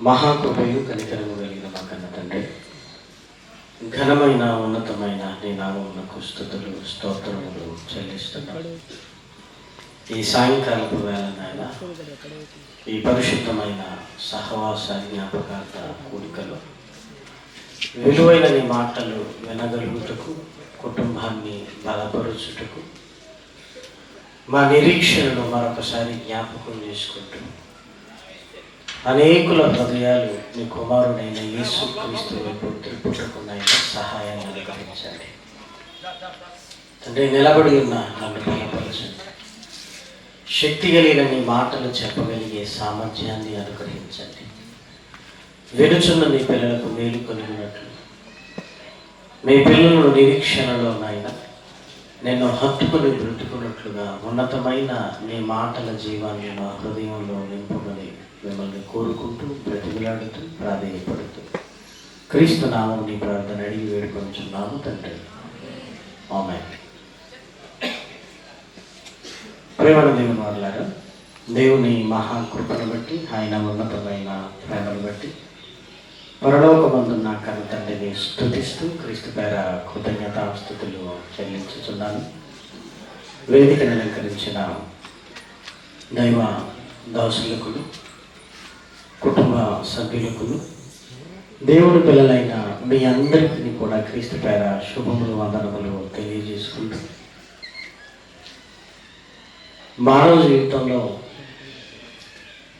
మహాకృపయు కనికరము కలిగిన మా కన్న తండ్రి, ఘనమైన ఉన్నతమైన నీ నామమునకు స్తుతులు స్తోత్రములు చెల్లిస్తున్నాను. ఈ సాయంకాలపు వేళ నాయన, ఈ పరిశుద్ధమైన సహవాస జ్ఞాపకార్థ కూడికలో విలువైన నీ మాటలు వినగలుగుటకు, కుటుంబాన్ని బలపరుచుటకు, మా నిరీక్షణను మరొకసారి జ్ఞాపకం చేసుకుంటూ అనేకుల హృదయాలు నీ కుమారుడైన యేసు క్రీస్తు వైపు త్రిపుటకునైనా సహాయాన్ని అనుగ్రహించండి తండ్రి. నిలబడి ఉన్న నన్ను బలపరచండి. శక్తి కలిగిన నీ మాటలు చెప్పగలిగే సామర్థ్యాన్ని అనుగ్రహించండి. వెనుచున్న నీ పిల్లలకు మేలు కలిగినట్లు, మీ పిల్లలను నిరీక్షణలో నాయన నిన్ను హత్తుకుని బ్రతుకున్నట్లుగా ఉన్నతమైన నీ మాటల జీవాన్ని మా హృదయంలో నింపుకొని మిమ్మల్ని కోరుకుంటూ బ్రతిమలాడుతూ ప్రాధేయపడుతూ క్రీస్తు నామం నీ ప్రార్థన అడిగి వేడుకొంచున్నాము తండ్రి. ఆమేన్. ప్రేమను దేవుని వారలారా, దేవుని మహాకృపను బట్టి, ఆయన ఉన్నతమైన ప్రేమను బట్టి పరలోకమందున్న కన్న తండ్రిని స్తుతిస్తూ క్రీస్తు పేర కృతజ్ఞతాస్తుతులు చెల్లించుచున్నాను. వేదికను అలంకరించిన దైవ దాసులకు, కుటుంబ సభ్యులకు, దేవుని పిల్లలైన మీ అందరికీ కూడా క్రీస్తు పేర శుభములు వందనములు తెలియజేసుకుంటూ, మానవ జీవితంలో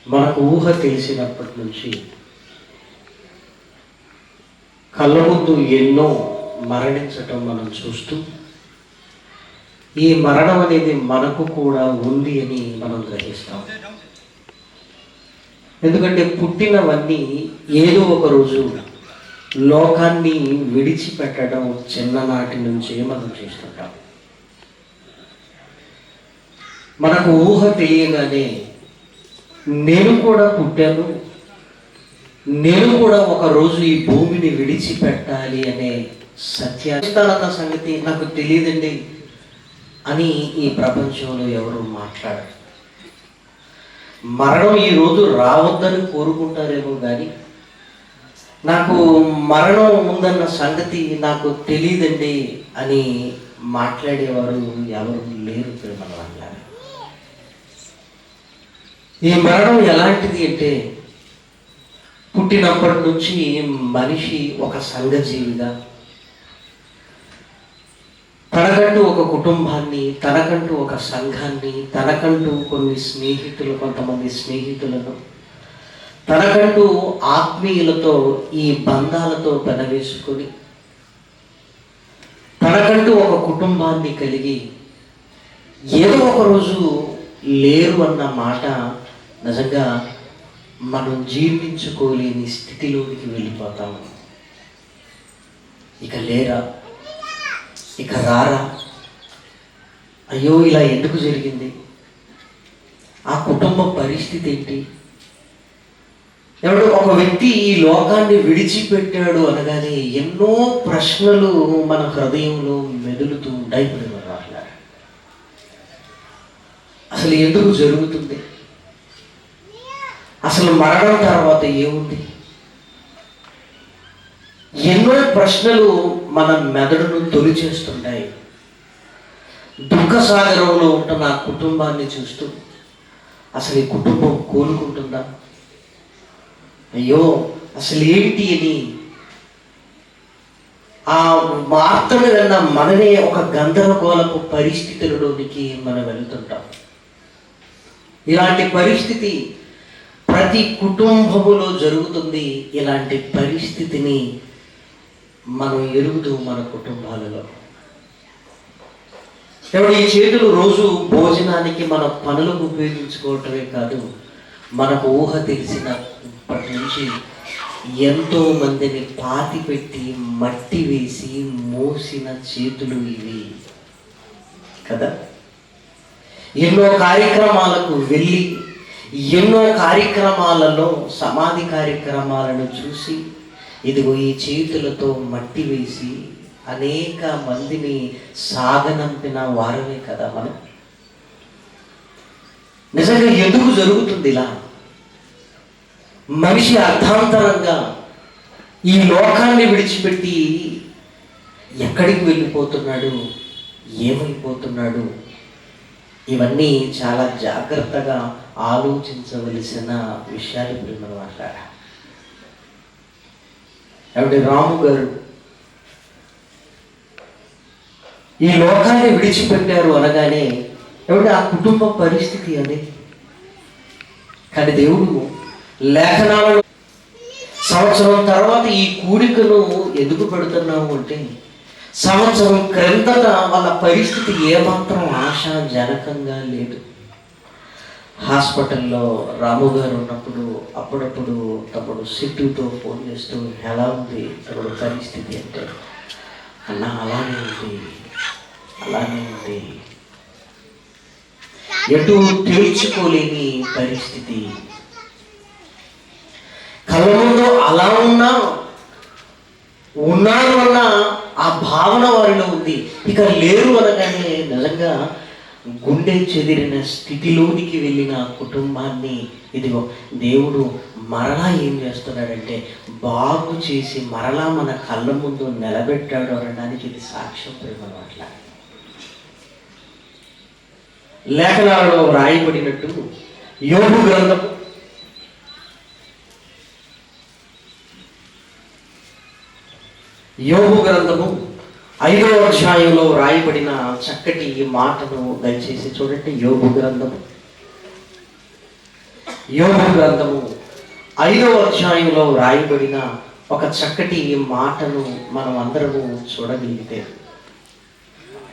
మనకు ఊహ తెలిసినప్పటి నుంచి కళ్ళ ముందు ఎన్నో మరణించటం మనం చూస్తూ, ఈ మరణం అనేది మనకు కూడా ఉంది అని మనం గ్రహిస్తాం. ఎందుకంటే పుట్టినవన్నీ ఏదో ఒక రోజు లోకాన్ని విడిచిపెట్టడం చిన్ననాటి నుంచే మనం చేస్తుంటాం. మనకు ఊహ తెలియగానే నేను కూడా పుట్టాను, నేను కూడా ఒకరోజు ఈ భూమిని విడిచిపెట్టాలి అనే సత్యాత సంగతి నాకు తెలియదండి అని ఈ ప్రపంచంలో ఎవరు మాట్లాడరు. మరణం ఈరోజు రావద్దని కోరుకుంటారేమో కానీ నాకు మరణం ఉందన్న సంగతి నాకు తెలియదండి అని మాట్లాడేవారు ఎవరు లేరు. ప్రేమల వల్ల ఈ మరణం ఎలాంటిది అంటే, పుట్టినప్పటి నుంచి మనిషి ఒక సంఘజీవిగా తనకంటూ ఒక కుటుంబాన్ని, తనకంటూ ఒక సంఘాన్ని, తనకంటూ కొంతమంది స్నేహితులను, తనకంటూ ఆత్మీయులతో ఈ బంధాలతో పెనవేసుకొని తనకంటూ ఒక కుటుంబాన్ని కలిగి ఏదో ఒకరోజు లేరు అన్న మాట నిజంగా మనం జీర్ణించుకోలేని స్థితిలోనికి వెళ్ళిపోతాము. ఇక లేరా, ఇక రారా, అయ్యో ఇలా ఎందుకు జరిగింది, ఆ కుటుంబ పరిస్థితి ఏంటి, ఎవడు ఒక వ్యక్తి ఈ లోకాన్ని విడిచిపెట్టాడు అనగానే ఎన్నో ప్రశ్నలు మన హృదయంలో మెదులుతూ ఉంటాయి. అసలు ఎందుకు జరుగుతుంది, అసలు మరణం తర్వాత ఏముంది, ఎన్నో ప్రశ్నలు మన మెదడును తొలిచేస్తుంటాయి. దుఃఖ సాగరంలో ఉంటున్న ఆ కుటుంబాన్ని చూస్తూ అసలు ఈ కుటుంబం కోలుకుంటుందా, అయ్యో అసలు ఏమిటి అని ఆ వార్తను విన్న మననే ఒక గందరగోళపు పరిస్థితులలోనికి మనం వెళ్తుంటాం. ఇలాంటి పరిస్థితి ప్రతి కుటుంబములో జరుగుతుంది. ఇలాంటి పరిస్థితిని మనం ఎరుగుతూ మన కుటుంబాలలో ఎవరు ఈ చేతులు రోజు భోజనానికి మన పనులకు ఉపయోగించుకోవటమే కాదు, మనకు ఊహ తెలిసినప్పటి నుంచి ఎంతో మందిని పాతి పెట్టి మట్టి వేసి మోసిన చేతులు ఇవి కదా. ఎన్నో కార్యక్రమాలకు వెళ్ళి ఎన్నో కార్యక్రమాలలో సమాధి కార్యక్రమాలను చూసి ఇదిగో ఈ చేతులతో మట్టి వేసి అనేక మందిని సాగనంపిన వారమే కదా మనం. నిజంగా ఎందుకు జరుగుతుంది ఇలా? మనిషి అర్థాంతరంగా ఈ లోకాన్ని విడిచిపెట్టి ఎక్కడికి వెళ్ళిపోతున్నాడు, ఏమైపోతున్నాడు, ఇవన్నీ చాలా జాగ్రత్తగా ఆలోచించవలసిన విషయాలు ఇప్పుడు మనం మాట్లాడాలి. కాబట్టి రాము గారు ఈ లోకాన్ని విడిచిపెట్టారు అనగానే ఏమంటే ఆ కుటుంబ పరిస్థితి అది. కానీ దేవుడు లేఖనాలలో సంవత్సరం తర్వాత ఈ కూడికను ఎందుకు పెడుతున్నాము అంటే, సంవత్సరం క్రిందట వాళ్ళ పరిస్థితి ఏమాత్రం ఆశాజనకంగా లేదు. హాస్పిటల్లో రాము గారు ఉన్నప్పుడు అప్పుడప్పుడు తమ్ముడు సిట్టుతో ఫోన్ చేస్తూ ఎలా ఉంది తమ్ముడు పరిస్థితి అంటే, అన్న అలానే ఉంది, ఎటు తేల్చుకోలేని పరిస్థితి. కళ్ళ ముందు అలా ఉన్నారు అన్న ఆ భావన వారిలో ఉంది. ఇక లేరు అనగానే నిజంగా గుండె చెదిరిన స్థితిలోనికి వెళ్ళిన కుటుంబాన్ని ఇదిగో దేవుడు మరలా ఏం చేస్తున్నాడంటే బాగు చేసి మరలా మన కళ్ళ ముందు నిలబెట్టాడు అనడానికి ఇది సాక్ష్యం. ప్రేమ అట్లా లేఖనాలలో రాయబడినట్టు యోబు గ్రంథము 5వ అధ్యాయంలో రాయబడిన చక్కటి ఈ మాటను దయచేసి చూడండి. యోబు గ్రంథము 5వ అధ్యాయంలో రాయబడిన ఒక చక్కటి ఈ మాటను మనం అందరము చూడగలిగితే,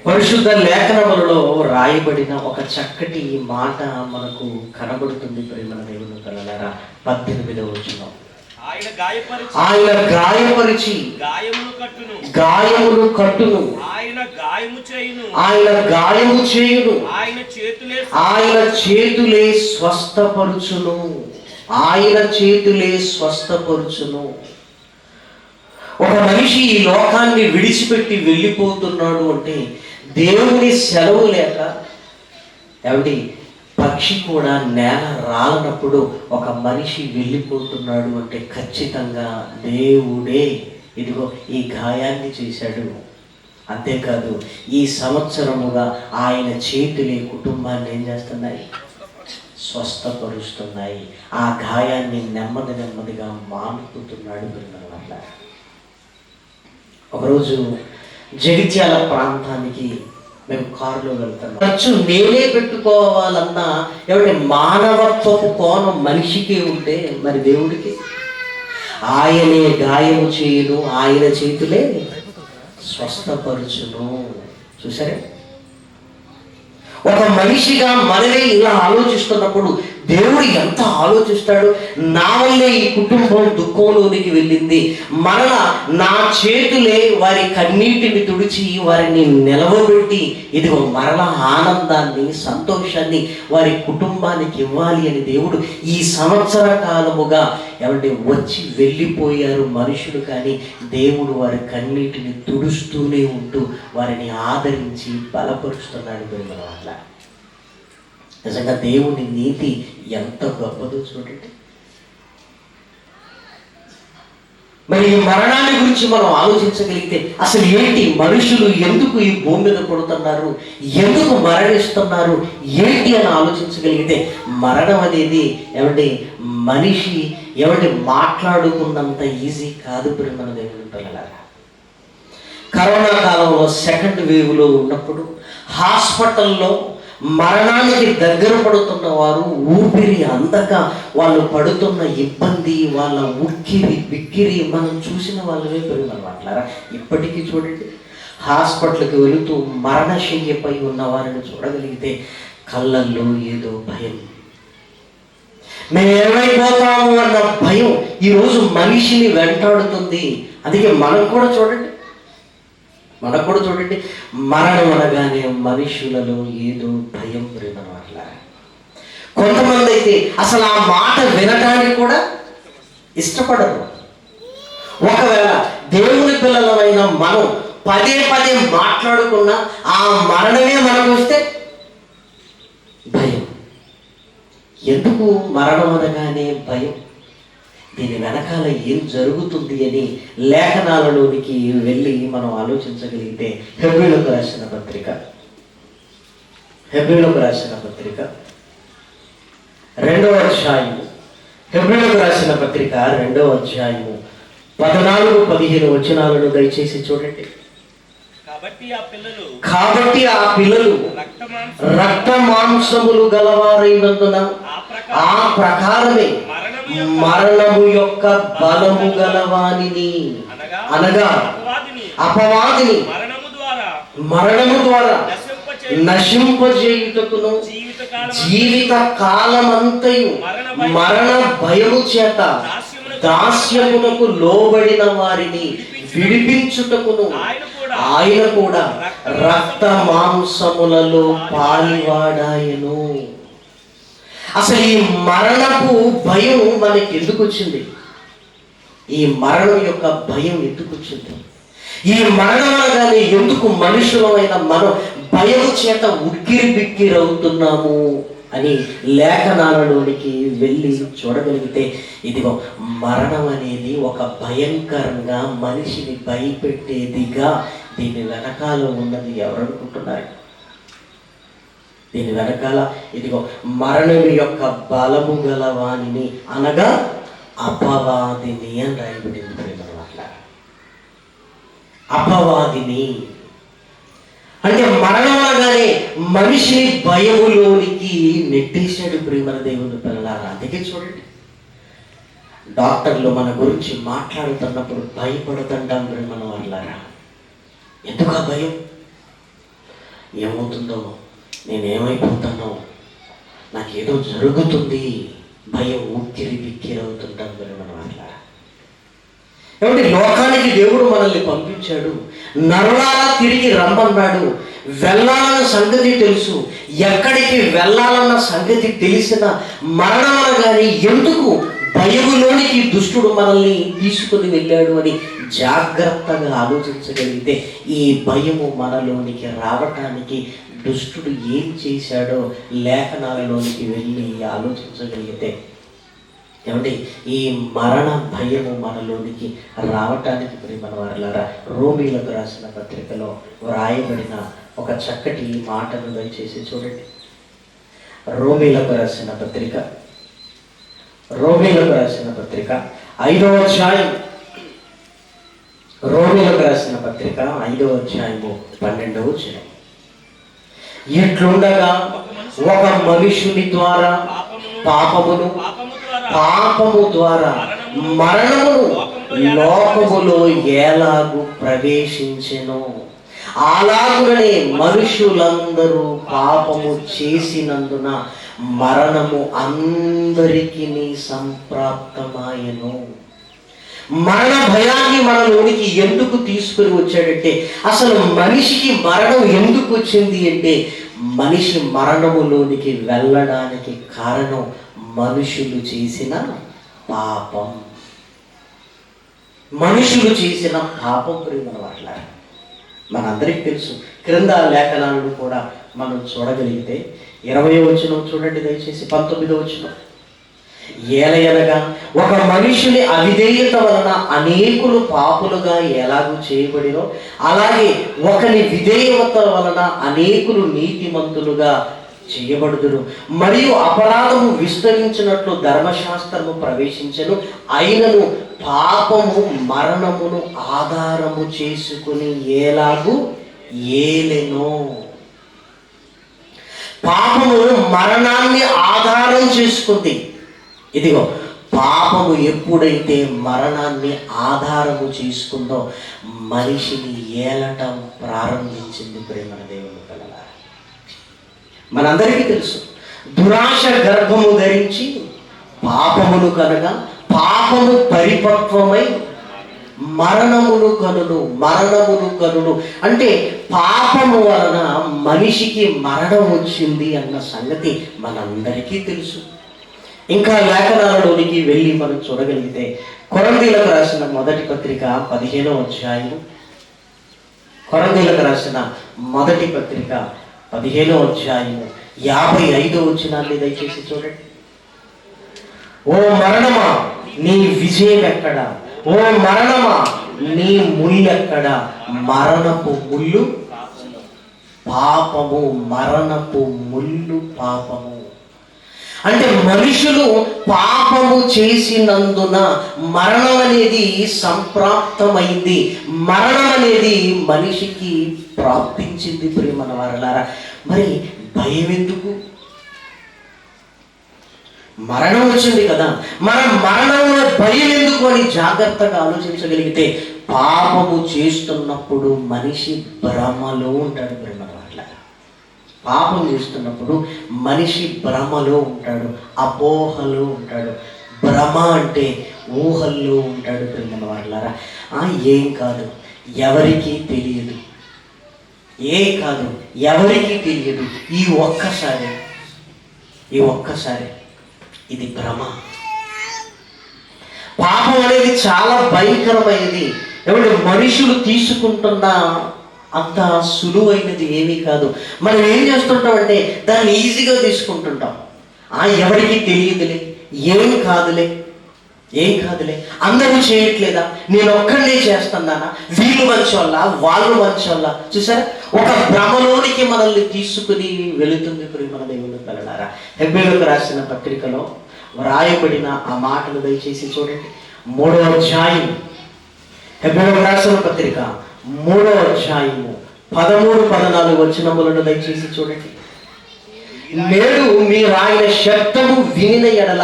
పరిశుద్ధ లేఖనములలో రాయబడిన ఒక చక్కటి ఈ మాట మనకు కనబడుతుంది. ప్రేమ దేవుని పిల్లలారా, 18వ వచనం, ఆయన గాయపరిచి గాయములు కట్టును, ఆయన గాయము చేయును, ఆయన చేతులే స్వస్థపరుచును. ఒక మనిషి ఈ లోకాన్ని విడిచిపెట్టి వెళ్ళిపోతున్నాడు అంటే దేవుని సెలవు లేక, ఏమిటి పక్షి కూడా నేల రాలనప్పుడు ఒక మనిషి వెళ్ళిపోతున్నాడు అంటే ఖచ్చితంగా దేవుడే ఇదిగో ఈ గాయాన్ని చేశాడు. అంతేకాదు ఈ సంవత్సరముగా ఆయన చేతులే కుటుంబాన్ని ఏం చేస్తున్నాయి, స్వస్థపరుస్తున్నాయి. ఆ గాయాన్ని నెమ్మదిగా మానుకుతున్నాడు. వల్ల ఒకరోజు జగిత్యాల ప్రాంతానికి మేము కారులో వెళ్తాం. ఖర్చు నేనే పెట్టుకోవాలన్నా ఏమంటే మానవత్వపు కోణం మనిషికి ఉంటే మరి దేవుడికి ఆయనే గాయము చేయును, ఆయన చేతులే స్వస్థపరుచును. చూసారే, ఒక మనిషిగా మనమే ఇలా ఆలోచిస్తున్నప్పుడు దేవుడు ఎంత ఆలోచిస్తాడు. నా వల్లే ఈ కుటుంబం దుఃఖంలోనికి వెళ్ళింది, మరలా నా చేతులే వారి కన్నీటిని తుడిచి వారిని నిలవబెట్టి ఇదిగో మరలా ఆనందాన్ని, సంతోషాన్ని వారి కుటుంబానికి ఇవ్వాలి అని దేవుడు ఈ సంవత్సర కాలముగా ఏమంటే వచ్చి వెళ్ళిపోయారు మనుషులు, కానీ దేవుడు వారి కన్నీటిని తుడుస్తూనే ఉంటూ వారిని ఆదరించి బలపరుస్తున్నాడు. అట్లా నిజంగా దేవుని నీతి ఎంత గొప్పదో చూడండి. మరి ఈ మరణాన్ని గురించి మనం ఆలోచించగలిగితే అసలు ఏంటి, మనుషులు ఎందుకు ఈ భూమి మీద పడుతున్నారు, ఎందుకు మరణిస్తున్నారు, ఏంటి అని ఆలోచించగలిగితే మరణం అనేది ఏమంటే మనిషి ఏమంటే మాట్లాడుకున్నంత ఈజీ కాదు. మన దేవుని పిల్లలారా, కరోనా కాలంలో సెకండ్ వేవ్లో ఉన్నప్పుడు హాస్పిటల్లో మరణానికి దగ్గర పడుతున్న వారు ఊపిరి అందక వాళ్ళు పడుతున్న ఇబ్బంది, వాళ్ళ ఉక్కిరి బిక్కిరి మనం చూసిన వాళ్ళమే పెరుగనమాట్లారా. ఇప్పటికీ చూడండి, హాస్పిటల్కి వెళుతూ మరణశయ్యపై ఉన్న వారిని చూడగలిగితే కళ్ళల్లో ఏదో భయం, మేము ఏమైపోతాము అన్న భయం ఈరోజు మనిషిని వెంటాడుతుంది. అందుకే మనకు కూడా చూడండి మరణం అనగానే మనుషులలో ఏదో భయం. ప్రేమ అట్లా కొంతమంది అయితే అసలు ఆ మాట వినడానికి కూడా ఇష్టపడరు. ఒకవేళ దేవుని పిల్లలమైన మనం పదే మాట్లాడుకున్నా ఆ మరణమే మనకు వస్తే భయం. ఎందుకు మరణం అనగానే భయం? దీని వెనకాల ఏం జరుగుతుంది అని లేఖనాలలోనికి వెళ్ళి మనం ఆలోచించగలిగితే హెబ్రీయులకు రాసిన పత్రిక 2వ అధ్యాయము, హెబ్రీయులకు రాసిన పత్రిక 2వ అధ్యాయము 14-15 వచనాలను దయచేసి చూడండి. కాబట్టి ఆ పిల్లలు రక్త మాంసములు గలవారైనందున ఆ ప్రకారమే మరణము యొక్క బలము గలవానిని అనగా అపవాదిని మరణము ద్వారా నశింపజేయుటకును జీవిత కాలమంతయు మరణ భయము చేత దాస్యమునకు లోబడిన వారిని విడిపించుటకును ఆయన కూడా రక్త మాంసములలో పాలివాడాయను. అసలు ఈ మరణపు భయం మనకి ఎందుకు వచ్చింది? ఈ మరణం యొక్క భయం ఎందుకు వచ్చింది? ఈ మరణం అనగానే ఎందుకు మనుషులమైన మనం భయం చేత ఉక్కిరి బిక్కిరవుతున్నాము అని లేఖనాలలోనికి వెళ్ళి చూడగలిగితే, ఇదిగో మరణం అనేది ఒక భయంకరంగా మనిషిని భయపెట్టేదిగా దీని వెనకాల ఉన్నది ఎవరనుకుంటున్నారు? దీని వెనకాల ఇదిగో మరణం యొక్క బలము గల వానిని అనగా అపవాదిని అని రాయబడింది. అపవాదిని అంటే మరణం అనగానే మనిషిని భయములోనికి నెట్టేశాడు. ప్రియమైన దేవుని పిల్లలారా, అందుకే చూడండి, డాక్టర్లు మన గురించి మాట్లాడుతున్నప్పుడు భయపడుతుంటాం. ప్రియమైన వాళ్ళారా, ఎందుకు ఆ భయం? ఏమవుతుందో, నేనేమైపోతానో, నాకేదో జరుగుతుంది, భయం ఉక్కిరి బిక్కిరి అవుతుంటాం. ప్రియమైన వాళ్ళారా, ఏమంటే లోకానికి దేవుడు మనల్ని పంపించాడు, నరులారా తిరిగి రమ్మన్నాడు. వెళ్ళాలన్న సంగతి తెలుసు, ఎక్కడికి వెళ్ళాలన్న సంగతి తెలిసిన మరణం అనగానే ఎందుకు భయములోనికి దుష్టుడు మనల్ని తీసుకుని వెళ్ళాడు అని జాగ్రత్తగా ఆలోచించగలిగితే, ఈ భయము మనలోనికి రావటానికి దుష్టుడు ఏం చేశాడో లేఖనాలలోనికి వెళ్ళి ఆలోచించగలిగితే, ఏమంటే ఈ మరణ భయము మనలోనికి రావటానికి ప్రియమైన వారలారా, రోమీలకు రాసిన పత్రికలో వ్రాయబడిన ఒక చక్కటి మాటను దయచేసి చూడండి. రోమీలకు రాసిన పత్రిక 5వ అధ్యాయం, రోమీలకు రాసిన పత్రిక 5వ అధ్యాయము 12వ వచనం. ఇట్లుండగా ఒక మనుషుని ద్వారా పాపము ద్వారా మరణమును లోకములో ఎలాగు ప్రవేశించెను, అలాగునే మనుషులందరూ పాపము చేసినందున మరణము అందరికీ సంప్రాప్తమాయెను. మరణ భయాన్ని మనలోనికి ఎందుకు తీసుకుని వచ్చాడంటే, అసలు మనిషికి మరణం ఎందుకు వచ్చింది అంటే, మనిషి మరణములోనికి వెళ్ళడానికి కారణం మనుషులు చేసిన పాపం. మనుషులు చేసిన పాపం ప్రియమైన వాళ్ళ మనందరికీ తెలుసు. క్రింద లేఖనాలను కూడా మనం చూడగలిగితే 20వ వచనం చూడండి దయచేసి, 19వ వచనం. ఏలయనగా ఒక మనుషుని అవిధేయత వలన అనేకులు పాపులుగా ఎలాగూ చేయబడినో, అలాగే ఒకని విధేయత వలన అనేకులు నీతిమంతులుగా చేయబడుదురు. మరియు అపరాధము విస్తరించినట్లు ధర్మశాస్త్రము ప్రవేశించెను, అయినను పాపము మరణమును ఆధారము చేసుకుని ఎలాగూ ఏలెనో. పాపము మరణాన్ని ఆధారం చేసుకుంది. ఇదిగో పాపము ఎప్పుడైతే మరణాన్ని ఆధారము చేసుకుందో మనిషిని ఏలటం ప్రారంభించింది. ప్రేమల దేవుని పిల్లలారా, మనందరికీ తెలుసు, దురాశ గర్భము ధరించి పాపమును కనగా పాపము పరిపక్వమై మరణమును కనును అంటే పాపము వలన మనిషికి మరణం వచ్చింది అన్న సంగతి మనందరికీ తెలుసు. ఇంకా లేఖనాలలోనికి వెళ్ళి మనం చూడగలిగితే, కొరంథీయులకు రాసిన మొదటి పత్రిక 15వ అధ్యాయము, కొరంథీయులకు రాసిన మొదటి పత్రిక 15వ అధ్యాయము 55వ వచనాన్ని దయచేసి చూడండి. ఓ మరణమా నీ విజయం ఎక్కడ? ఓ మరణమా, నీ ముళ్ళు ఎక్కడ? మరణపు ముళ్ళు పాపము, మరణపు ముళ్ళు పాపము. అంటే మనుషులు పాపము చేసినందున మరణం అనేది సంప్రాప్తమైంది, మరణం అనేది మనిషికి ప్రాప్తించింది. ప్రియమైన వారలారా, మరి భయం ఎందుకు? మరణం వచ్చింది కదా, మనం మరణంలో భయం ఎందుకు అని జాగ్రత్తగా ఆలోచించగలిగితే, పాపము చేస్తున్నప్పుడు మనిషి భ్రమలో ఉంటాడు. ప్రియమైన వారలారా, పాపం చేస్తున్నప్పుడు మనిషి భ్రమలో ఉంటాడు, అపోహలో ఉంటాడు. భ్రమ అంటే ఊహల్లో ఉంటాడు. ప్రియమైన వారలారా, ఏం కాదు, ఎవరికీ తెలియదు, ఏం కాదు, ఎవరికీ తెలియదు, ఈ ఒక్కసారి ఇది భ్రమ. పాపం అనేది చాలా భయంకరమైనది. ఎవరు మనుషులు తీసుకుంటున్న అంత సులువైనది ఏమీ కాదు. మనం ఏం చేస్తుంటామంటే దాన్ని ఈజీగా తీసుకుంటుంటాం. ఎవరికి తెలియదులే, ఏం కాదులే, అందరూ చేయట్లేదా, నేను ఒక్కడే చేస్తున్నానా, వీళ్ళు మంచోళ్ళ, వాళ్ళు మంచోళ్ళ. చూసారా, ఒక భ్రమలోనికి మనల్ని తీసుకుని వెళుతుంది. మన దేవుని పిల్లలారా, హెబ్రీయులకు రాసిన పత్రికలో వ్రాయబడిన ఆ మాటలు దయచేసి చూడండి. 3వ అధ్యాయం, హెబ్రీయులకు రాసిన పత్రిక 3వ అధ్యాయము 13-14 వచనములను దయచేసి చూడండి. నేడు మీరు ఆయన శబ్దము వినిన ఎడల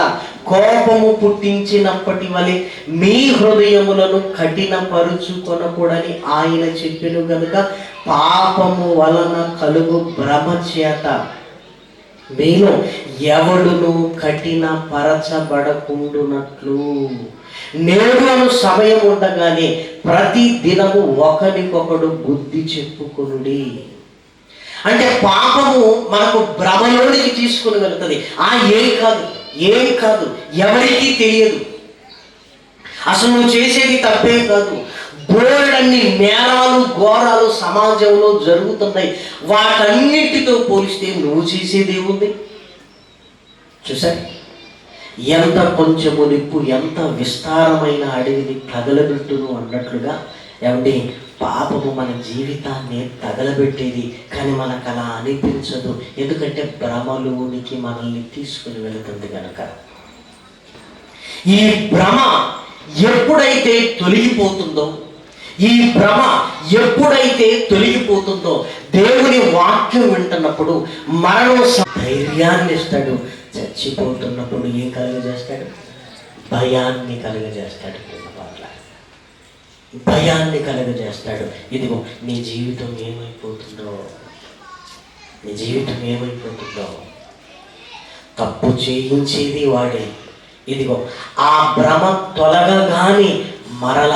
కోపము పుట్టించినప్పటి వలె మీ హృదయములను కఠినపరుచుకొనకూడని ఆయన చెప్పెను గనుక, పాపము వలన కలుగు భ్రమ చేత మీలో ఎవడును కఠినపరచబడకుండునట్లు నేడు అను సమయం ఉండగానే ప్రతి దినము ఒకరికొకడు బుద్ధి చెప్పుకొనుడి. అంటే పాపము మనకు భ్రమలోనికి తీసుకుని వెళుతుంది. ఏం కాదు, ఎవరికీ తెలియదు, అసలు నువ్వు చేసేది తప్పే కాదు. బోలెడన్ని నేరాలు ఘోరాలు సమాజంలో జరుగుతున్నాయి. వాటన్నిటితో పోలిస్తే నువ్వు చేసేది ఏముంది? చూసారు, ఎంత కొంచెము నిప్పు ఎంత విస్తారమైన అడవిని తగలబెట్టును అన్నట్లుగా ఏమంటే పాపము మన జీవితాన్ని తగలబెట్టేది. కానీ మనకు అలా అనిపించదు, ఎందుకంటే భ్రమలోనికి మనల్ని తీసుకుని వెళుతుంది కనుక. ఈ భ్రమ ఎప్పుడైతే తొలగిపోతుందో దేవుని వాక్యం వింటున్నప్పుడు మరణం ధైర్యాన్ని ఇస్తాడు. చచ్చిపోతున్నప్పుడు ఏం కలుగజేస్తాడు? భయాన్ని కలుగజేస్తాడు. ఇదిగో నీ జీవితం ఏమైపోతుందో, తప్పు చేయించేది వాడే. ఇదిగో ఆ భ్రమ తొలగగానే మరల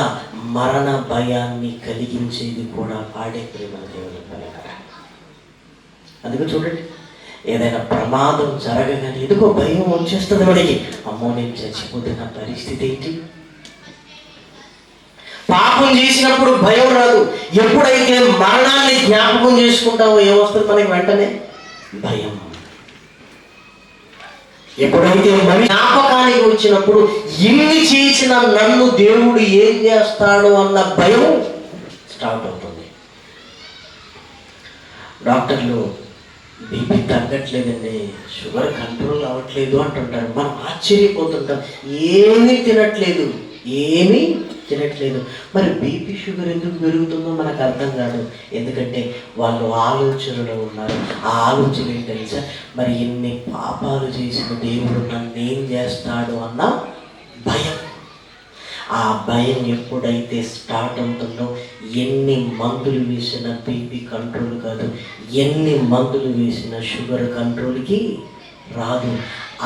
మరణ భయాన్ని కలిగించేది కూడా వాడే. ప్రేమ దేవుని పిల్లలారా, అందుకే చూడండి, ఏదైనా ప్రమాదం జరగగానే ఎందుకో భయం వచ్చేస్తుంది వాడికి. అమ్మో, నేను చచ్చిపోతే నా పరిస్థితి ఏంటి? పాపం చేసినప్పుడు భయం రాదు. ఎప్పుడైతే మరణాన్ని జ్ఞాపకం చేసుకుంటామో ఏమొస్తుంది మనకి? వెంటనే భయం. ఎప్పుడైతే జ్ఞాపకానికి వచ్చినప్పుడు ఇన్ని చేసిన నన్ను దేవుడు ఏం చేస్తాడు అన్న భయం స్టార్ట్ అవుతుంది. డాక్టర్లు బీపీ తగ్గట్లేదండి, షుగర్ కంట్రోల్ అవ్వట్లేదు అంటుంటారు. మనం ఆశ్చర్యపోతుంటాం, ఏమీ తినట్లేదు. మరి బీపీ షుగర్ ఎందుకు పెరుగుతుందో మనకు అర్థం కాదు. ఎందుకంటే వాళ్ళు ఆలోచనలో ఉన్నారు. ఆ ఆలోచన ఏంటి తెలుసా? మరి ఎన్ని పాపాలు చేసిన దేవుడు నన్ను ఏం చేస్తాడు అన్న భయం. ఆ భయం ఎప్పుడైతే స్టార్ట్ అవుతుందో ఎన్ని మందులు వేసినా బీపీ కంట్రోల్ కాదు, ఎన్ని మందులు వేసినా షుగర్ కంట్రోల్కి రాదు.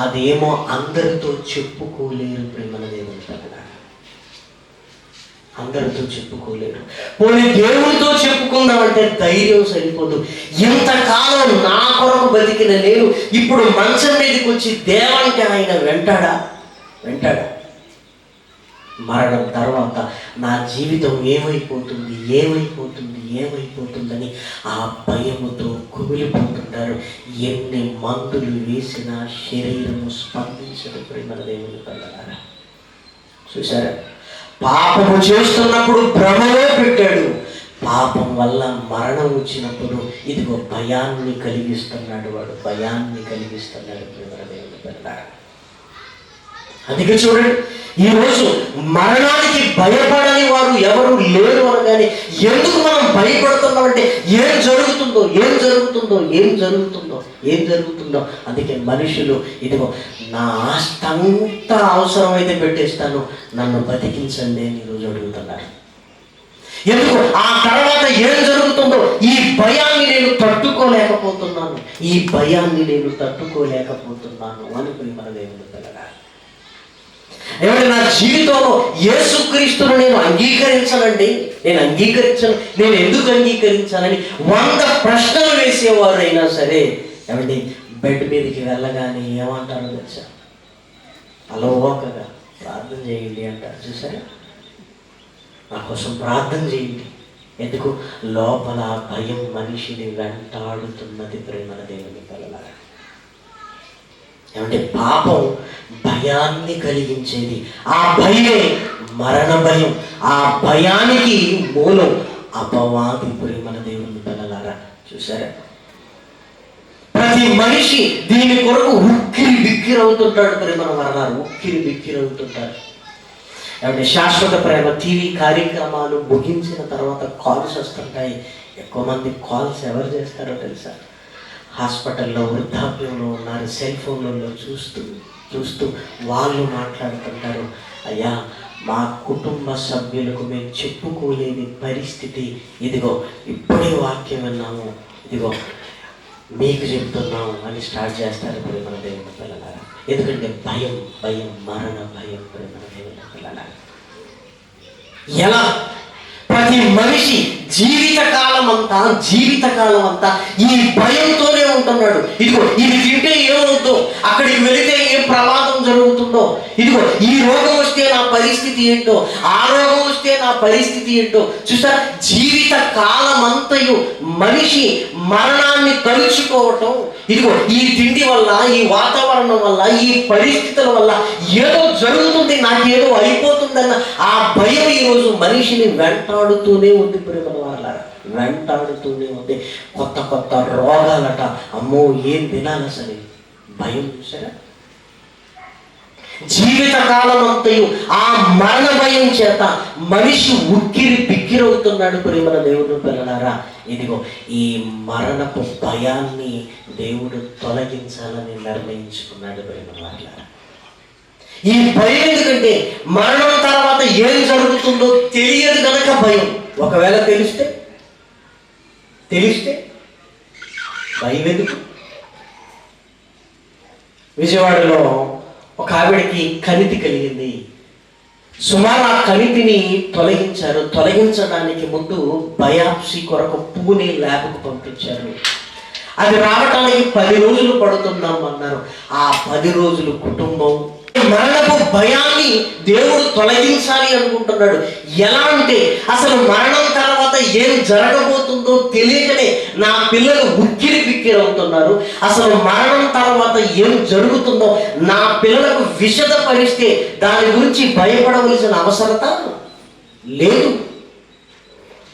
అదేమో అందరితో చెప్పుకోలేరు. ప్రేమల దేవుని పిల్లలారా, అందరితో చెప్పుకోలేరు. పోనీ దేవునితో చెప్పుకుందామంటే ధైర్యం సరిపోదు. ఇంతకాలం నా కొరకు బతికిన నేను ఇప్పుడు మంచం మీదకి వచ్చి దేవంటే ఆయన వెంటాడా? మరణం తర్వాత నా జీవితం ఏమైపోతుందని ఆ భయముతో కుమిలిపోతుంటారు. ఎన్ని మందులు వేసినా శరీరము స్పందించదు. ప్రేమల దేవుని పిల్లలారా, చూసారా, పాపము చేస్తున్నప్పుడు భ్రమలో పెట్టాడు, పాపం వల్ల మరణం వచ్చినప్పుడు ఇదిగో భయాన్ని కలిగిస్తున్నాడు, వాడు భయాన్ని కలిగిస్తున్నాడు. అందుకే చూడండి, ఈరోజు మరణానికి భయపడని వారు ఎవరు లేరు అనగానే ఎందుకు మనం భయపడుతున్నామంటే ఏం జరుగుతుందో. అందుకే మనుషులు ఇదిగో నా ఆస్తి అంతా అవసరమైతే పెట్టేస్తాను, నన్ను బతికించండి అని ఈరోజు అడుగుతున్నారు. ఎందుకు? ఆ తర్వాత ఏం జరుగుతుందో ఈ భయాన్ని నేను తట్టుకోలేకపోతున్నాను అనుకుని మన దేవుని పిల్లగా ఏమంటే నా జీవితంలో యేసుక్రీస్తును నేను ఎందుకు అంగీకరించాలని 100 ప్రశ్నలు వేసేవారు అయినా సరే ఏమండి బెడ్ మీదకి వెళ్ళగానే ఏమంటారో తెలుసా? అలవోకగా ప్రార్థన చేయండి అంటారు. చూసారా, నా కోసం ప్రార్థన చేయండి. ఎందుకు? లోపల భయం మనిషిని వెంటాడుతున్నది. ప్రేమల దేవుని పిల్లలారా, ఏమంటే పాపం భయాన్ని కలిగించేది. ఆ భయమే మరణ భయం. ఆ భయానికి మూలం అపవాది. ప్రేమల దేవుని పిల్లలారా, చూసారా, ప్రతి మనిషి దీని కొరకు ఉక్కిరి బిక్కిరవుతుంటాడు. ప్రేమల వరలారు ఉక్కిరి బిక్కిరవుతుంటాడు. ఏమంటే శాశ్వత ప్రేమ టీవీ కార్యక్రమాలు ముగించిన తర్వాత కాల్స్ వస్తుంటాయి. ఎక్కువ మంది కాల్స్ ఎవరు చేస్తారో తెలుసా? హాస్పిటల్లో, వృద్ధాప్యంలో ఉన్నారు, సెల్ ఫోన్లలో చూస్తూ వాళ్ళు మాట్లాడుతుంటారు, అయ్యా మా కుటుంబ సభ్యులకు మేము చెప్పుకోలేని పరిస్థితి, ఇదిగో ఇప్పుడే వాక్యం విన్నాము, ఇదిగో మీకు చెప్తున్నాము అని స్టార్ట్ చేస్తారు. ప్రేమల దేవుని పిల్లలారా, ఎందుకంటే భయం మరణ భయం. ప్రేమల దేవుని పిల్లలారా, ఎలా ప్రతి మనిషి జీవితకాలం అంతా ఈ భయంతోనే ఉంటున్నాడు. ఇదిగో ఇది తింటే ఏమవుతుందో, అక్కడికి వెళితే ఏం ప్రమాదం జరుగుతుందో, ఇదిగో ఈ రోగం వస్తే నా పరిస్థితి ఏంటో, ఆ రోగం వస్తే నా పరిస్థితి ఏంటో. చూసా, జీవిత కాలం అంతయు మనిషి మరణాన్ని తలుచుకోవటం, ఇదిగో ఈ తిండి వల్ల, ఈ వాతావరణం వల్ల, ఈ పరిస్థితుల వల్ల ఏదో జరుగుతుంది, నాకేదో అయిపోతుందన్న ఆ భయం ఈరోజు మనిషిని వెంటాడుతూనే ఉంది. ప్రేమల వారలారా, వెంటాడుతూనే ఉంది. కొత్త రోగాలట, అమ్మో ఏం తినాలి అసలు, భయం. చూసారా, జీవితకాలం అంతయు ఆ మరణ భయం చేత మనిషి ఉక్కిరి బిక్కిరవుతున్నాడు. ప్రేమల దేవుని పిల్లలారా, ఇదిగో ఈ మరణపు భయాన్ని దేవుడు తొలగించాలని నిర్ణయించుకున్నాడు. ప్రేమల వారలారా, ఈ భయం ఎందుకంటే మరణం తర్వాత ఏం జరుగుతుందో తెలియదు కనుక భయం. ఒకవేళ తెలిస్తే భయం ఎందుకు? విజయవాడలో ఒక ఆవిడకి కణితి కలిగింది. సుమారు ఆ కణితిని తొలగించడానికి ముందు బయాప్సీ కొరకు పూణే ల్యాబ్కు పంపించారు. అది రావటానికి 10 రోజులు పడుతున్నాం అన్నారు. ఆ 10 రోజులు కుటుంబం మరణపు భయాన్ని దేవుడు తొలగించాలి అనుకుంటున్నాడు. ఎలా అంటే అసలు మరణం తర్వాత ఏం జరగబోతుందో తెలియకనే నా పిల్లలు ఉక్కిరి బిక్కిరవుతున్నారు. అసలు మరణం తర్వాత ఏం జరుగుతుందో నా పిల్లలకు విషదపరిస్తే దాని గురించి భయపడవలసిన అవసరత లేదు.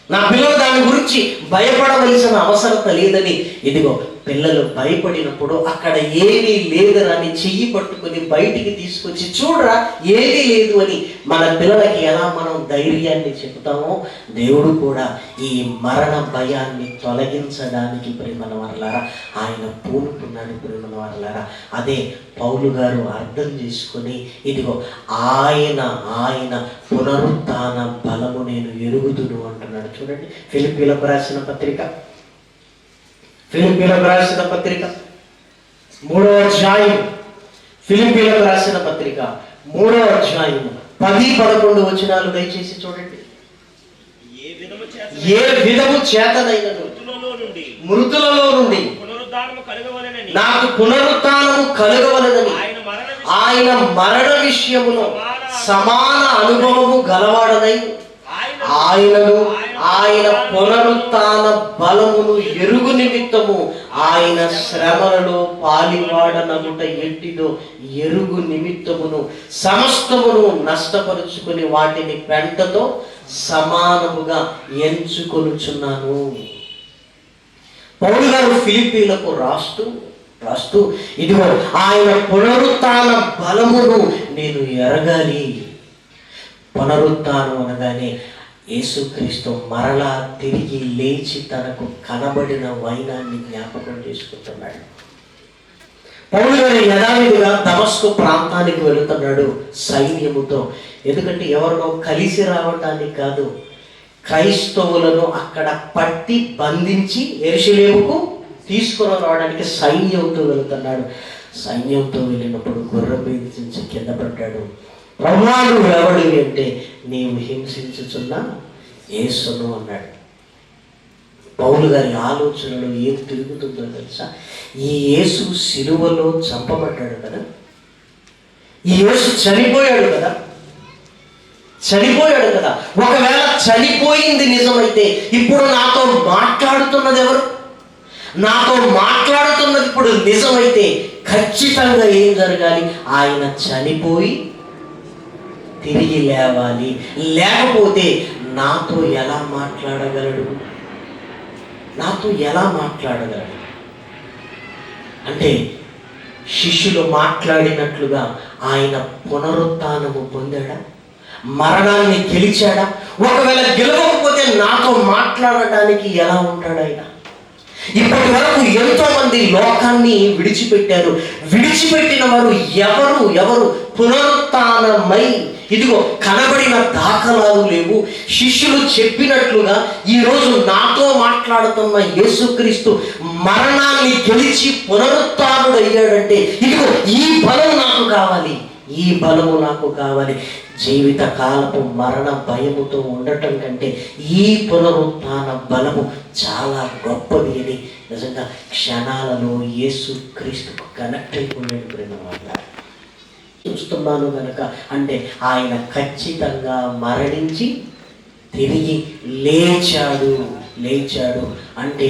నా పిల్లలు దాని గురించి భయపడవలసిన అవసరత లేదని, ఇదిగో పిల్లలు భయపడినప్పుడు అక్కడ ఏమీ లేదని చెయ్యి పట్టుకొని బయటికి తీసుకొచ్చి చూడరా ఏమీ లేదు అని మన పిల్లలకి ఎలా మనం ధైర్యాన్ని చెబుతామో, దేవుడు కూడా ఈ మరణ భయాన్ని తొలగించడానికి ప్రేమల వారలారా ఆయన పూనుకున్నాడు. ప్రేమల వారలారా, అదే పౌలు గారు అర్థం చేసుకొని ఇదిగో ఆయన పునరుత్థాన బలము నేను ఎరుగుదును అంటున్నాడు. చూడండి, ఫిలిప్పీలకు రాసిన పత్రిక 3వ అధ్యాయం, ఫిలిప్పీలకు రాసిన పత్రిక 3వ అధ్యాయం 10-11 వచనాలు దయచేసి చూడండి. ఏ విధము చేతనైనను మృతులలో నుండి నాకు పునరుత్థానము కలుగవలెనని ఆయన మరణ విషయములో సమాన అనుభవము గలవాడనై ఆయన పునరుత్థాన బలమును ఎరుగు నిమిత్తము ఆయన శ్రమలలో పాలివాడనగుట ఎట్టిదో ఎరుగు నిమిత్తమును సమస్తమును నష్టపరుచుకుని వాటిని పెంటతో సమానముగా ఎంచుకొనుచున్నాను. పౌలు గారు ఫిలిప్పీలకు రాస్తూ ఇదిగో ఆయన పునరుత్థాన బలమును నేను ఎరగాలి. పునరుత్థానం అనగానే యేసుక్రీస్తు మరలా తిరిగి లేచి తనకు కనబడిన వైనాన్ని జ్ఞాపకం చేసుకుంటున్నాడు. పౌలు గారు యథావిధిగా దమస్కు ప్రాంతానికి వెళుతున్నాడు సైన్యముతో. ఎందుకంటే ఎవరినో కలిసి రావటానికి కాదు, క్రైస్తవులను అక్కడ పట్టి బంధించి యెరూషలేముకు తీసుకుని రావడానికి సైన్యంతో వెళుతున్నాడు. సైన్యంతో వెళ్ళినప్పుడు గుర్రం నుంచి కింద పడ్డాడు. ప్రభువా నువ్వు ఎవడివి అంటే, నీవు హింసించుచున్న యేసును అన్నాడు. పౌలు గారి ఆలోచనలో ఏం తిరుగుతుందో తెలుసా? ఈ యేసు సిలువలో చంపబడ్డాడు కదా, ఈ యేసు చనిపోయాడు కదా. ఒకవేళ చనిపోయింది నిజమైతే ఇప్పుడు నాతో మాట్లాడుతున్నది ఎవరు? నాతో మాట్లాడుతున్నది ఇప్పుడు నిజమైతే ఖచ్చితంగా ఏం జరగాలి? ఆయన చనిపోయి తిరిగి లేవాలి. లేకపోతే నాతో ఎలా మాట్లాడగలడు? అంటే శిష్యులు మాట్లాడినట్లుగా ఆయన పునరుత్థానము పొందాడా? మరణాన్ని గెలిచాడా? ఒకవేళ గెలవకపోతే నాతో మాట్లాడటానికి ఎలా ఉంటాడు ఆయన? ఇప్పటి వరకు ఎంతో మంది లోకాన్ని విడిచిపెట్టారు. విడిచిపెట్టిన వారు ఎవరు పునరుత్థానమై ఇదిగో కనబడిన దాఖలాలు లేవు. శిష్యులు చెప్పినట్లుగా ఈరోజు నాతో మాట్లాడుతున్న యేసుక్రీస్తు మరణాన్ని గెలిచి పునరుత్థానుడు అయ్యాడంటే ఇదిగో ఈ బలం నాకు కావాలి. జీవిత కాలపు మరణ భయముతో ఉండటం కంటే ఈ పునరుత్థాన బలము చాలా గొప్పది అని నిజంగా క్షణాలలో యేసుక్రీస్తుకు కనెక్ట్ అయిపోయాడు. చూస్తున్నాను కనుక అంటే ఆయన ఖచ్చితంగా మరణించి తిరిగి లేచాడు అంటే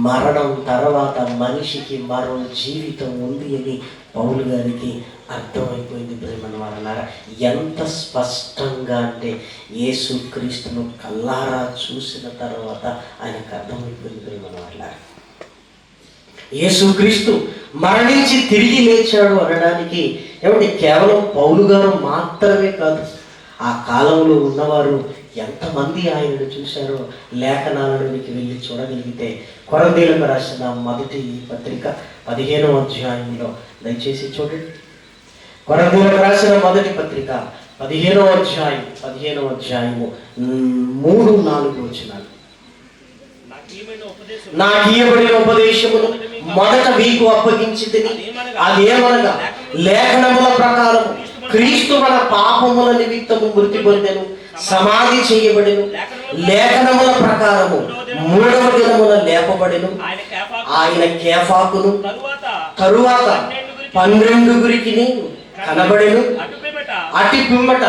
మరణం తర్వాత మనిషికి మరో జీవితం ఉంది అని పౌలు గారికి అర్థమైపోయింది. ప్రేమను వాళ్ళారా, ఎంత స్పష్టంగా అంటే యేసుక్రీస్తును కల్లారా చూసిన తర్వాత ఆయనకు అర్థమైపోయింది. ప్రేమను వాళ్ళారా, యేసుక్రీస్తు మరణించి తిరిగి లేచాడు అనడానికి ఏమంటే కేవలం పౌలు గారు మాత్రమే కాదు, ఆ కాలంలో ఉన్నవారు ఎంతమంది ఆయనను చూశారో లేఖనాలలోనికి వెళ్ళి చూడగలిగితే కొరింథీయులకు రాసిన మొదటి పత్రిక 15వ అధ్యాయంలో దయచేసి చూడండి. కొరింథీయులకు రాసిన మొదటి పత్రిక 15వ అధ్యాయము 3-4 వచనాలు. నాకు ఇయ్యబడిన ఉపదేశమును మొదట మీకు అప్పగించితిని, అదేమనగా లేఖనముల ప్రకారం క్రీస్తు మన పాపముల నిమిత్తము మృతి పొందెను, సమాధి చేయబడెను, లేఖనముల ప్రకారము 3వ దినమున లేపబడెను, ఆయన కేఫాకును తరువాత 12 కనబడెను, అటు పిమ్మట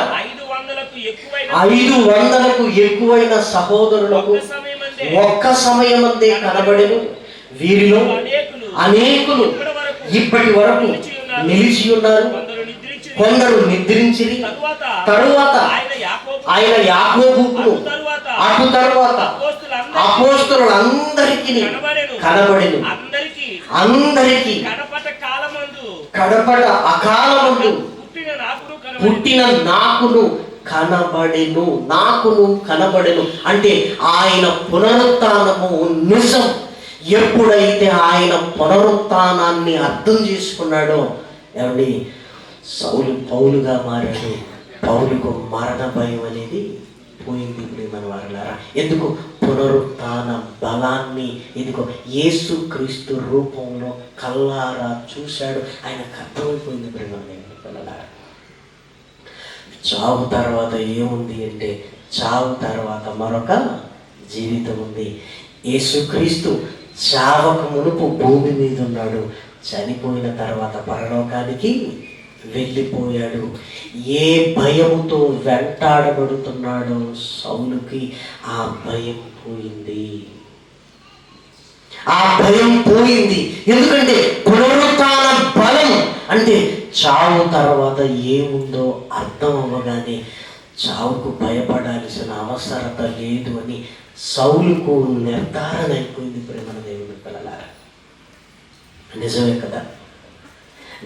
500కు ఎక్కువైన సహోదరులకు ఒక్క సమయమందే కనబడెను. వీరిలో అనేకులు ఇప్పటి వరకు నిలిచి ఉన్నారు, కొందరు నిద్రించిరి. తరువాత ఆయన యాకోబుకు అటు తరువాత అపోస్తలులందరికీ కనబడెను. అందరికీ కడపట అకాలమందు పుట్టిన నాకును కనబడెను. అంటే ఆయన పునరుత్థానము నిజం. ఎప్పుడైతే ఆయన పునరుత్థానాన్ని అర్థం చేసుకున్నాడో ఏమండి, సౌలు పౌలుగా మారాడు. పౌలుకు మరణ భయం అనేది పోయింది. మన వారలారా, ఎందుకు? పునరుత్థాన బలాన్ని ఇదిగో యేసుక్రీస్తు రూపంలో కల్లారా చూశాడు. ఆయనకు అర్థమైపోయింది. పిల్లలారా, చావు తర్వాత ఏముంది అంటే, చావు తర్వాత మరొక జీవితం ఉంది. యేసుక్రీస్తు చావక మునుపు భూమి మీద ఉన్నాడు, చనిపోయిన తర్వాత పరలోకానికి వెళ్ళిపోయాడు. ఏ భయముతో వెంటాడబడుతున్నాడో సౌలుకి ఆ భయం పోయింది. ఆ భయం పోయింది. ఎందుకంటే పునరుత్థాన బలం అంటే చావు తర్వాత ఏముందో అర్థం అవ్వగానే చావుకు భయపడాల్సిన అవసరత లేదు అని సౌలుకు నిర్ధారణ అయిపోయింది. ప్రేమ దేవుని పిల్లలారా, నిజమే కదా?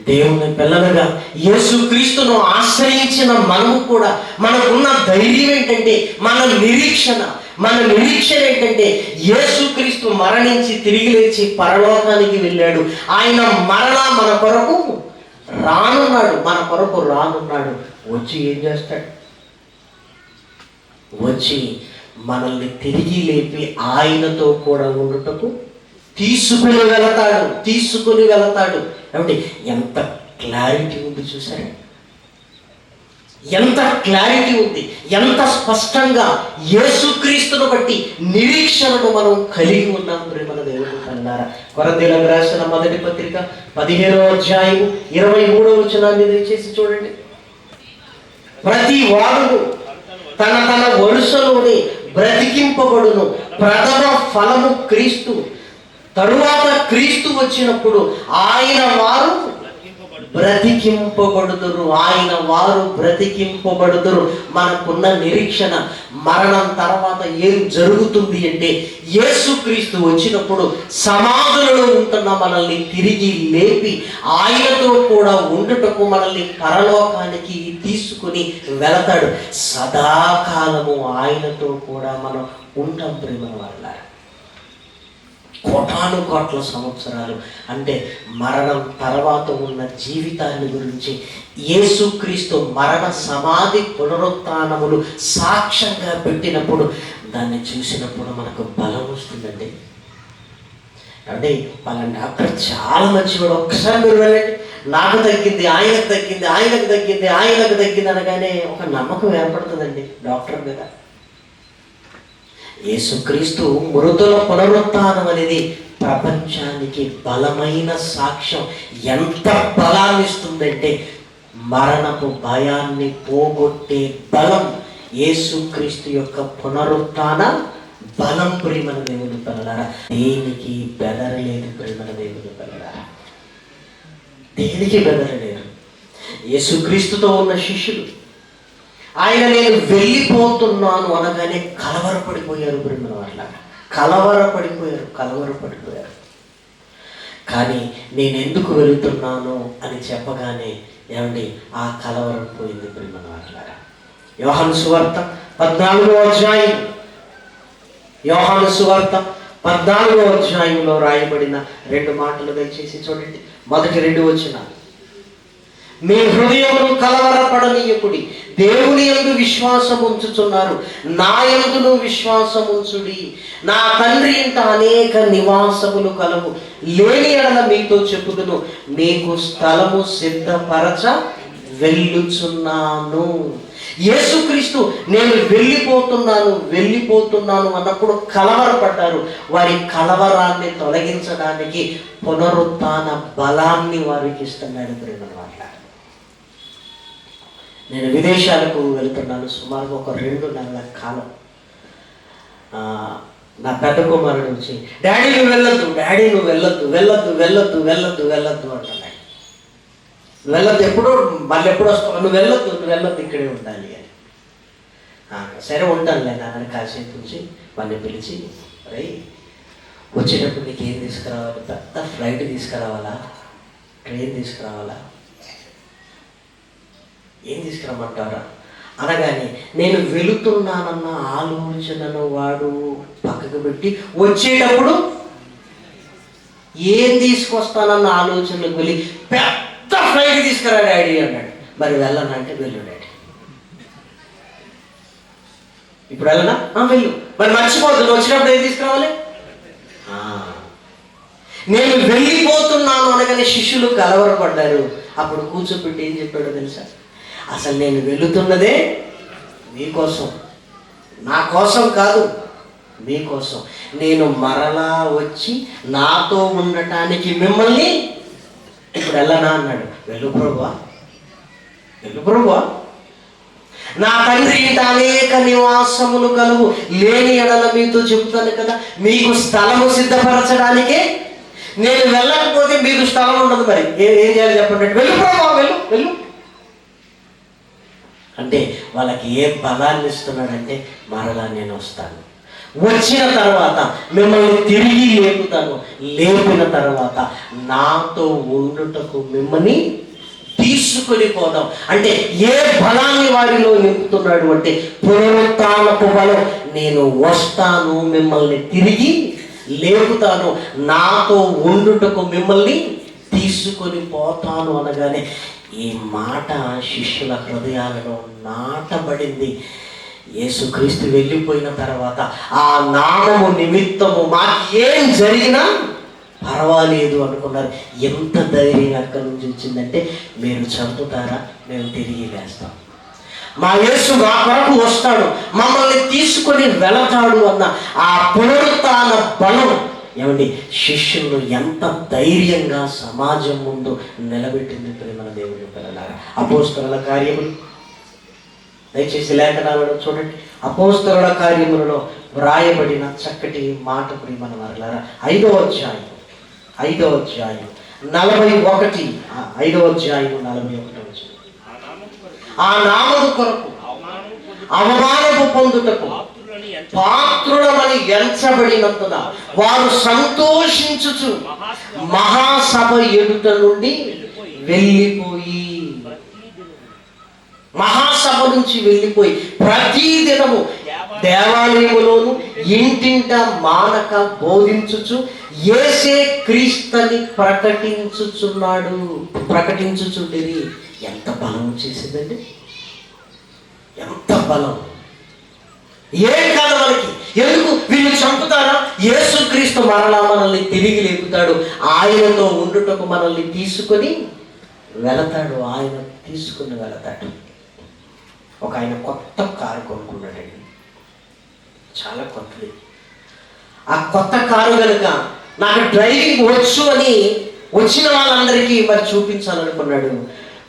దేవుని పిల్లలుగా యేసుక్రీస్తును ఆశ్రయించిన మనము కూడా మనకున్న ధైర్యం ఏంటంటే మన నిరీక్షణ ఏంటంటే యేసుక్రీస్తు మరణించి తిరిగి లేచి పరలోకానికి వెళ్ళాడు. ఆయన మరలా మన కొరకు రానున్నాడు. వచ్చి ఏం చేస్తాడు? వచ్చి మనల్ని తిరిగి లేపి ఆయనతో కూడా ఉండుటకు తీసుకుని వెళతాడు. ఏమంటే ఎంత క్లారిటీ ఉంది చూసారా? ఎంత క్లారిటీ ఉంది, ఎంత స్పష్టంగా యేసుక్రీస్తును బట్టి నిరీక్షణను మనం కలిగి ఉన్నాం. ప్రేమల దేవుడు అన్నారా? కొరింథీయులకు రాసిన మొదటి పత్రిక 15వ అధ్యాయం 23వ వచనాన్ని దయచేసి చూడండి. ప్రతి వాడును తన వరుసలోనే బ్రతికింపబడును. ప్రథమ ఫలము క్రీస్తు. తరువాత క్రీస్తు వచ్చినప్పుడు ఆయన వారు బ్రతికింపబడుదురు. మనకున్న నిరీక్షణ మరణం తర్వాత ఏం జరుగుతుంది అంటే యేసుక్రీస్తు వచ్చినప్పుడు సమాధులలో ఉంటున్న మనల్ని తిరిగి లేపి ఆయనతో కూడా ఉండుటకు మనల్ని పరలోకానికి తీసుకుని వెళతాడు. సదాకాలము ఆయనతో కూడా మనం ఉంటాం. ప్రేమ వల్ల కోటాను కోట్ల సంవత్సరాలు అంటే మరణం తర్వాత ఉన్న జీవితాన్ని గురించి యేసుక్రీస్తు మరణ సమాధి పునరుత్థానములు సాక్ష్యంగా పెట్టినప్పుడు దాన్ని చూసినప్పుడు మనకు బలం వస్తుందండి. అంటే వాళ్ళ డాక్టర్ చాలా మంచివాడు, ఒక్కసారి మీరు వెళ్ళండి, నాకు తగ్గింది, ఆయనకు తగ్గింది అనగానే ఒక నమ్మకం ఏర్పడుతుందండి డాక్టర్ మీద. యేసుక్రీస్తు మృతుల పునరుత్థానం అనేది ప్రపంచానికి బలమైన సాక్ష్యం. ఎంత బలాన్ని ఇస్తుందంటే మరణపు భయాన్ని పోగొట్టే బలం యేసుక్రీస్తు యొక్క పునరుత్థాన బలం. ప్రేమల దేవుని పిల్లలారా, దేనికి బెదరలేదు. ప్రేమల దేవుని పిల్లలారా, దేనికి బెదరలేదు. యేసుక్రీస్తుతో ఉన్న శిష్యులు ఆయన నేను వెళ్ళిపోతున్నాను అనగానే కలవరపడిపోయారు. ప్రేమల వాళ్ళ కలవరపడిపోయారు. కానీ నేను ఎందుకు వెళుతున్నాను అని చెప్పగానే ఏమండి ఆ కలవరం పోయింది. ప్రేమల వాళ్ళ యోహాను సువార్త 14వ అధ్యాయంలో రాయబడిన 2 మాటలు దయచేసి చూడండి. మొదటి 2 వచనాలు. మీ హృదయమును కలవరపడనీయకుడి, దేవుని యందు విశ్వాసం ఉంచుచున్నారు, నా యందును విశ్వాసం ఉంచుడి. నా తండ్రి ఇంట అనేక నివాసములు కలవు, లేని ఎడల మీతో చెప్పుదును, మీకు స్థలము సిద్ధపరచ వెళ్ళుచున్నాను. యేసుక్రీస్తు నేను వెళ్ళిపోతున్నాను అన్నప్పుడు కలవరపడ్డారు. వారి కలవరాన్ని తొలగించడానికి పునరుత్థాన బలాన్ని వారికి ఇస్తున్నాడు. ప్రేమ మాట, నేను విదేశాలకు వెళ్తున్నాను. సుమారు ఒక 2 నెలల కాలం నా పెద్ద కుమారుడు వచ్చి డాడీ నువ్వు వెళ్ళొద్దు అంటున్నాడు. వెళ్ళొద్దు, మళ్ళీ ఎప్పుడు వస్తావు, నువ్వు వెళ్ళొద్దు ఇక్కడే ఉండాలి అని. సరే ఉంటానులే నాన్నని కాసేపు ఉంచి మళ్ళీ పిలిచి, రై వచ్చేటప్పుడు నీకు ఏం తీసుకురావాలి, పెద్ద ఫ్లైట్ తీసుకురావాలా, ట్రైన్ తీసుకురావాలా, ఏం తీసుకురామంటారా అనగానే నేను వెళుతున్నానన్న ఆలోచనను వాడు పక్కకు పెట్టి వచ్చేటప్పుడు ఏం తీసుకొస్తానన్న ఆలోచనకు వెళ్ళి పెద్ద ఫ్లైట్ తీసుకురా డాడీ అన్నాడు. మరి వెళ్ళనంటే వెళ్ళు డాడీ, ఇప్పుడు వెళ్ళనా, వెళ్ళు, మరి మర్చిపోతుంది, వచ్చినప్పుడు ఏం తీసుకురావాలి. నేను వెళ్ళిపోతున్నాను అనగానే శిష్యులు కలవరపడ్డారు. అప్పుడు కూర్చోబెట్టి ఏం చెప్పాడో తెలుసా, అసలు నేను వెళుతున్నదే మీకోసం, నా కోసం కాదు, మీకోసం. నేను మరలా వచ్చి నాతో ఉండటానికి మిమ్మల్ని ఇప్పుడు వెళ్ళనా అన్నాడు. వెళ్ళు ప్రభువా, నా తండ్రి ఇంట అనేక నివాసములు కలుగు, లేని ఎడల మీతో చెబుతాను కదా, మీకు స్థలము సిద్ధపరచడానికే నేను వెళ్ళకపోతే మీకు స్థలం ఉండదు. మరి ఏం చేయాలి చెప్పండి? వెళ్ళు ప్రభావ, వెళ్ళు వెళ్ళు అంటే వాళ్ళకి ఏ బలాన్ని ఇస్తున్నాడంటే, మరలా నేను వస్తాను, వచ్చిన తర్వాత మిమ్మల్ని తిరిగి లేపుతాను, లేపిన తర్వాత నాతో ఉండుటకు మిమ్మల్ని తీసుకొని పోదాం. అంటే ఏ బలాన్ని వారిలో నింపుతున్నాడు అంటే, పునరుత్థానపు బలం. నేను వస్తాను, మిమ్మల్ని తిరిగి లేపుతాను, నాతో ఉండుటకు మిమ్మల్ని తీసుకొని పోతాను అనగానే ఈ మాట శిష్యుల హృదయాలలో నాటబడింది. యేసుక్రీస్తు వెళ్ళిపోయిన తర్వాత ఆ నామము నిమిత్తము మాకు ఏం జరిగినా పర్వాలేదు అనుకున్నారు. ఎంత ధైర్యం అక్కడి నుంచి వచ్చిందంటే, మీరు చంపుతారా, మేము తిరిగి వేస్తాం, మా యేసు మా కొరకు వస్తాడు, మమ్మల్ని తీసుకొని వెళతాడు అన్న ఆ పునరుత్థాన బలం ఏమండి శిష్యులను ఎంత ధైర్యంగా సమాజం ముందు నిలబెట్టింది ప్రేమల దేవుని పిల్లలారా. అపోస్తలుల కార్యములు, దయచేసి లేఖనాలను చూడండి. అపోస్తలుల కార్యములలో వ్రాయబడిన చక్కటి మాట ప్రేమల వారలారా. 5వ అధ్యాయం 41, 41. ఆ నామము కొరకు అవమానము పొందుటకు పాత్రులమని ఎంచబడినందున వారు సంతోషించుచు మహాసభ ఎదుట నుండి వెళ్ళిపోయి, మహాసభ నుంచి వెళ్ళిపోయి ప్రతి దినము దేవాలయములోను ఇంటింట మానక బోధించుచు యేసే క్రీస్తుని ప్రకటించుచుండిరి. ఎంత బలం చేసిందండి, ఎంత బలం! ఏం కాదు మనకి. ఎందుకు వీళ్ళు చంపుతారా? యేసుక్రీస్తు మరలా మనల్ని తిరిగి లేపుతాడు, ఆయనతో ఉండుటకు మనల్ని తీసుకొని వెళతాడు, ఆయన తీసుకుని వెళతాడు. ఒక ఆయన కొత్త కారు కొనుక్కున్నాడండి, చాలా కొత్తది. ఆ కొత్త కారు కనుక నాకు డ్రైవింగ్ వచ్చు అని వచ్చిన వాళ్ళందరికీ మరి చూపించాలనుకున్నాడు.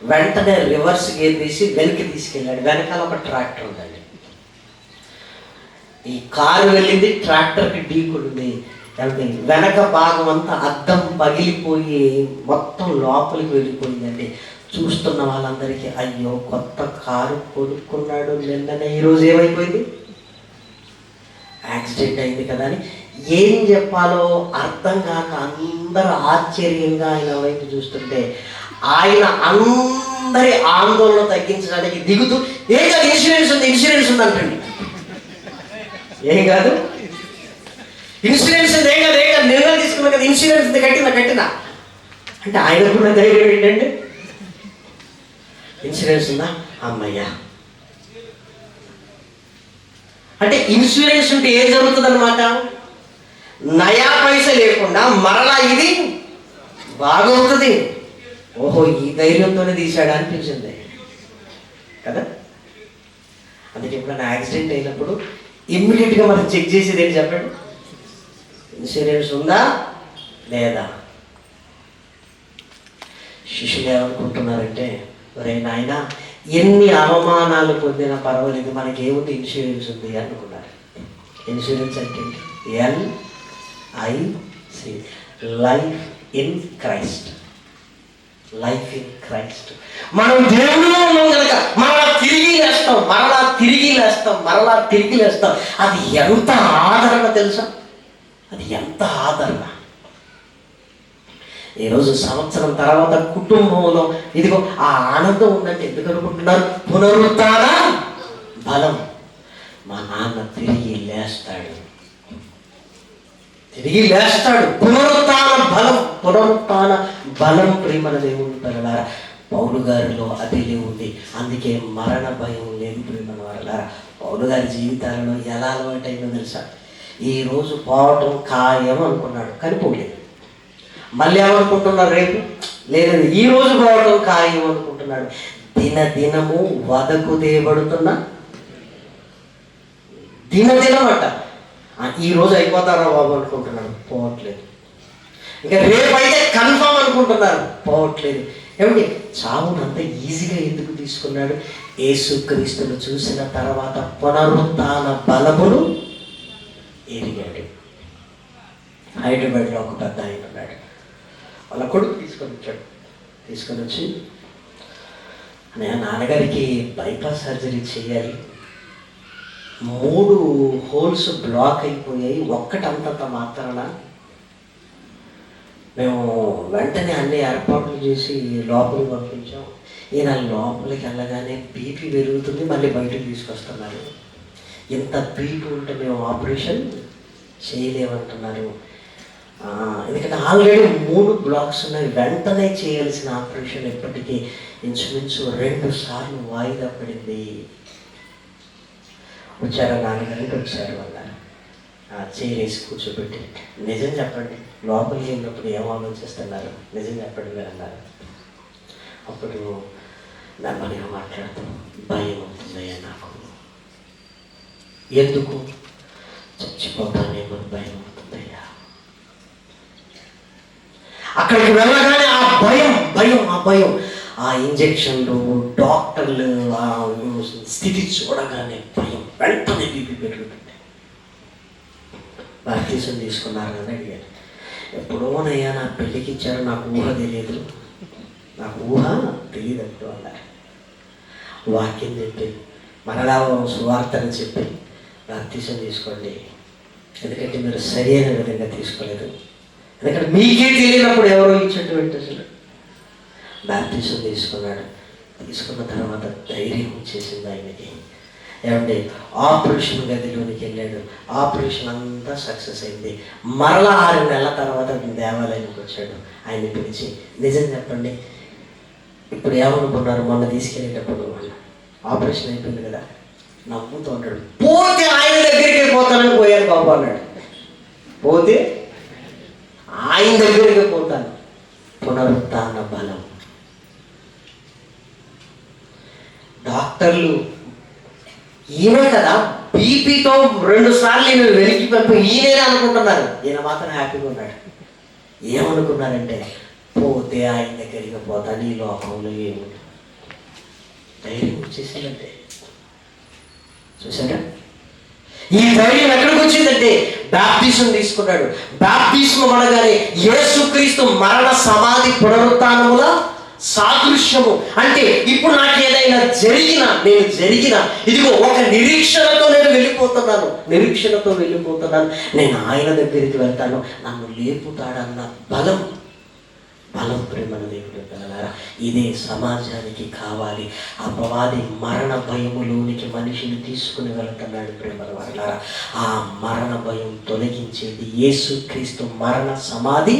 వెంటనే రివర్స్ గేర్ తీసి వెనక్కి తీసుకెళ్ళాడు. వెనకాల ఒక ట్రాక్టర్ ఉందండి. ఈ కారు వెళ్ళింది, ట్రాక్టర్కి ఢీకొంది. వెనక భాగం అంతా అద్దం పగిలిపోయి మొత్తం లోపలికి వెళ్ళిపోయిందండి. చూస్తున్న వాళ్ళందరికీ అయ్యో కొత్త కారు కొనుక్కున్నాడు నిన్ననే, ఈరోజు ఏమైపోయింది, యాక్సిడెంట్ అయింది కదా అని ఏం చెప్పాలో అర్థం కాక అందరూ ఆశ్చర్యంగా ఆయన వైపు చూస్తుంటే, ఆయన అందరి ఆందోళన తగ్గించడానికి దిగుతూ, ఏం కాదు ఇన్సూరెన్స్ ఉంది అంటండి. ఏం కాదు ఇన్సూరెన్స్ ఉంది, ఏం కాదు నిర్ణయం తీసుకున్నా కదా, ఇన్సూరెన్స్ ఉంది, కట్టినా అంటే ఆయనకున్న ధైర్యం ఏంటంటే, ఇన్సూరెన్స్ ఉందా అమ్మయ్యా అంటే. ఇన్సూరెన్స్ ఉంటే ఏం జరుగుతుంది అన్నమాట, నయా పైస లేకుండా మరలా ఇది బాగవుతుంది. ఓహో, ఈ ధైర్యంతోనే తీశాడా అనిపించింది కదా. అందుకే ఎప్పుడైనా యాక్సిడెంట్ అయినప్పుడు ఇమ్మీడియట్గా మనం చెక్ చేసేది ఏంటి చెప్పండి, ఇన్సూరెన్స్ ఉందా లేదా. శిష్యులు ఏమనుకుంటున్నారంటే, ఒరే నాయన ఎన్ని అవమానాలు పొందినా పర్వాలేదు, మనకి ఏముంది, ఇన్సూరెన్స్ ఉంది అనుకున్నారు. ఇన్సూరెన్స్ అంటే LIC, life in Christ. Life in Christ. మనం దేవుడిలో ఉన్నాం కనుక మరలా తిరిగి లేస్తాం. అది ఎంత ఆదరణ తెలుసా, అది ఎంత ఆదరణ. ఈరోజు సంవత్సరం తర్వాత కుటుంబంలో ఇదిగో ఆ ఆనందం ఉందంటే ఎందుకు అనుకుంటున్నారు, పునరుత్థాన బలం. మా నాన్న తిరిగి లేస్తాడు. పునరుత్థాన బలం ప్రేమల దేవుని పిల్లలారా. పౌలు గారిలో అది ఉంది. అందుకే మరణ భయం లేని ప్రేమల వారలారా. పౌలు గారి జీవితాలలో ఎలా అలవాటైందో తెలుసా, ఈరోజు పోవటం ఖాయం అనుకున్నాడు కానీ పోలేదు. మళ్ళీ ఏమనుకుంటున్నారు, రేపు లేదు, ఈ రోజు పోవటం ఖాయం అనుకుంటున్నాడు. దినదినము వదకు దేయబడుతున్నా, దినదినం అంట. ఈ రోజు అయిపోతారా బాబు అనుకుంటున్నాడు, పోవట్లేదు. ఇంకా రేపైతే కన్ఫామ్ అనుకుంటున్నారు, పోవట్లేదు. ఏమండి, చావును అంత ఈజీగా ఎందుకు తీసుకున్నాడు? యేసుక్రీస్తును చూసిన తర్వాత పునరుత్థాన బలమును ఎరిగాడు. హైదరాబాద్లో ఒక పెద్ద ఆయన ఉన్నాడు. వాళ్ళ కొడుకు తీసుకొని వచ్చి నాన్నగారికి బైపాస్ సర్జరీ చేయాలి, 3 హోల్స్ బ్లాక్ అయిపోయాయి, ఒక్కటంతంత మాత్రాన మేము వెంటనే అన్ని ఏర్పాట్లు చేసి లోపలికి పంపించాం. ఈయన లోపలికి వెళ్ళగానే బీపీ పెరుగుతుంది, మళ్ళీ బయటకు తీసుకొస్తున్నారు. ఇంత బీపీ ఉంటే మేము ఆపరేషన్ చేయలేమంటున్నారు. ఎందుకంటే ఆల్రెడీ 3 బ్లాక్స్ ఉన్నాయి, వెంటనే చేయాల్సిన ఆపరేషన్ ఇప్పటికీ ఇంచుమించు 2 సార్లు వాయిదా పడింది. వచ్చారా నాన్నగారికి? వచ్చారు అన్నారు. చేరేసి కూర్చోబెట్టి, నిజం చెప్పండి, లోపలికి వెళ్ళినప్పుడు ఏం ఆలోచిస్తున్నారు, నిజం చెప్పండి మీరు అన్నారు. అప్పుడు నమ్మనిగా మాట్లాడుతాం, భయం అవుతుందయ్యా నాకు. ఎందుకు? చచ్చిపోతానేమో భయం అవుతుందయ్యా. అక్కడికి వెళ్ళగానే ఆ భయం, ఆ ఇంజక్షన్లు, డాక్టర్లు, ఆ స్థితి చూడగానే భయం, వెంటనే బీపీ పెరుగుతుంది. బాప్తిసం తీసుకున్నారు కదా అడిగారు. ఎప్పుడోనయ్యా నా పెళ్ళికి ఇచ్చారు, నాకు ఊహ తెలియదు అప్పుడు అన్నారు. వాక్యం చెప్పి మరలా సువార్తను చెప్పి బాప్తిసం తీసుకోండి, ఎందుకంటే మీరు సరైన విధంగా తీసుకోలేదు, ఎందుకంటే మీకే తెలియనప్పుడు ఎవరో ఇచ్చినటువంటి అసలు. బాప్తిసం తీసుకున్నాడు. తీసుకున్న తర్వాత ధైర్యం వచ్చేసింది ఆయనకి. ఏమంటే ఆపరేషన్ గదిలోనికి వెళ్ళాడు. ఆపరేషన్ అంతా సక్సెస్ అయింది. మరలా 6 నెలల తర్వాత దేవాలయానికి వచ్చాడు. ఆయన్ని పిలిచి, నిజం చెప్పండి, ఇప్పుడు ఏమనుకున్నారు మొన్న తీసుకెళ్ళేటప్పుడు? ఆపరేషన్ అయిపోయింది కదా. నవ్వుతూ ఉంటాడు. పోతే ఆయన దగ్గరికే పోతానని పోయాను బాబు అన్నాడు. పోతే ఆయన దగ్గరికే పోతాను. పునరుత్థాన బలం. డాక్టర్లు ఈయనే కదా బీపీతో 2 సార్లు ఈయన వెలికి పంపి ఈయనే అనుకుంటున్నారు. ఈయన మాత్రం హ్యాపీగా ఉన్నాడు. ఏమనుకున్నారంటే, పోతే ఆయన దగ్గరికి పోతాను, ఈ లోకంలో ఏముంది. ధైర్యం వచ్చేసిందంటే చూసారా? ఈ ధైర్యం ఎక్కడికి వచ్చిందంటే బాప్తిసం తీసుకున్నాడు. బాప్తిసం అనగానే యేసుక్రీస్తు మరణ సమాధి పునరుత్థానముల సాదృశ్యము. అంటే ఇప్పుడు నాకు ఏదైనా జరిగినా ఇదిగో ఒక నిరీక్షణతో నేను వెళ్ళిపోతున్నాను, నేను ఆయన దగ్గరికి వెళ్తాను, నన్ను లేపుతాడన్న బలం ప్రేమల దేవుడు పిల్లలారా, ఇదే సమాజానికి కావాలి. అపవాది మరణ భయములోనికి మనిషిని తీసుకుని వెళ్తున్నాడు ప్రేమల వాళ్ళారా. ఆ మరణ భయం తొలగించేది యేసుక్రీస్తు మరణ సమాధి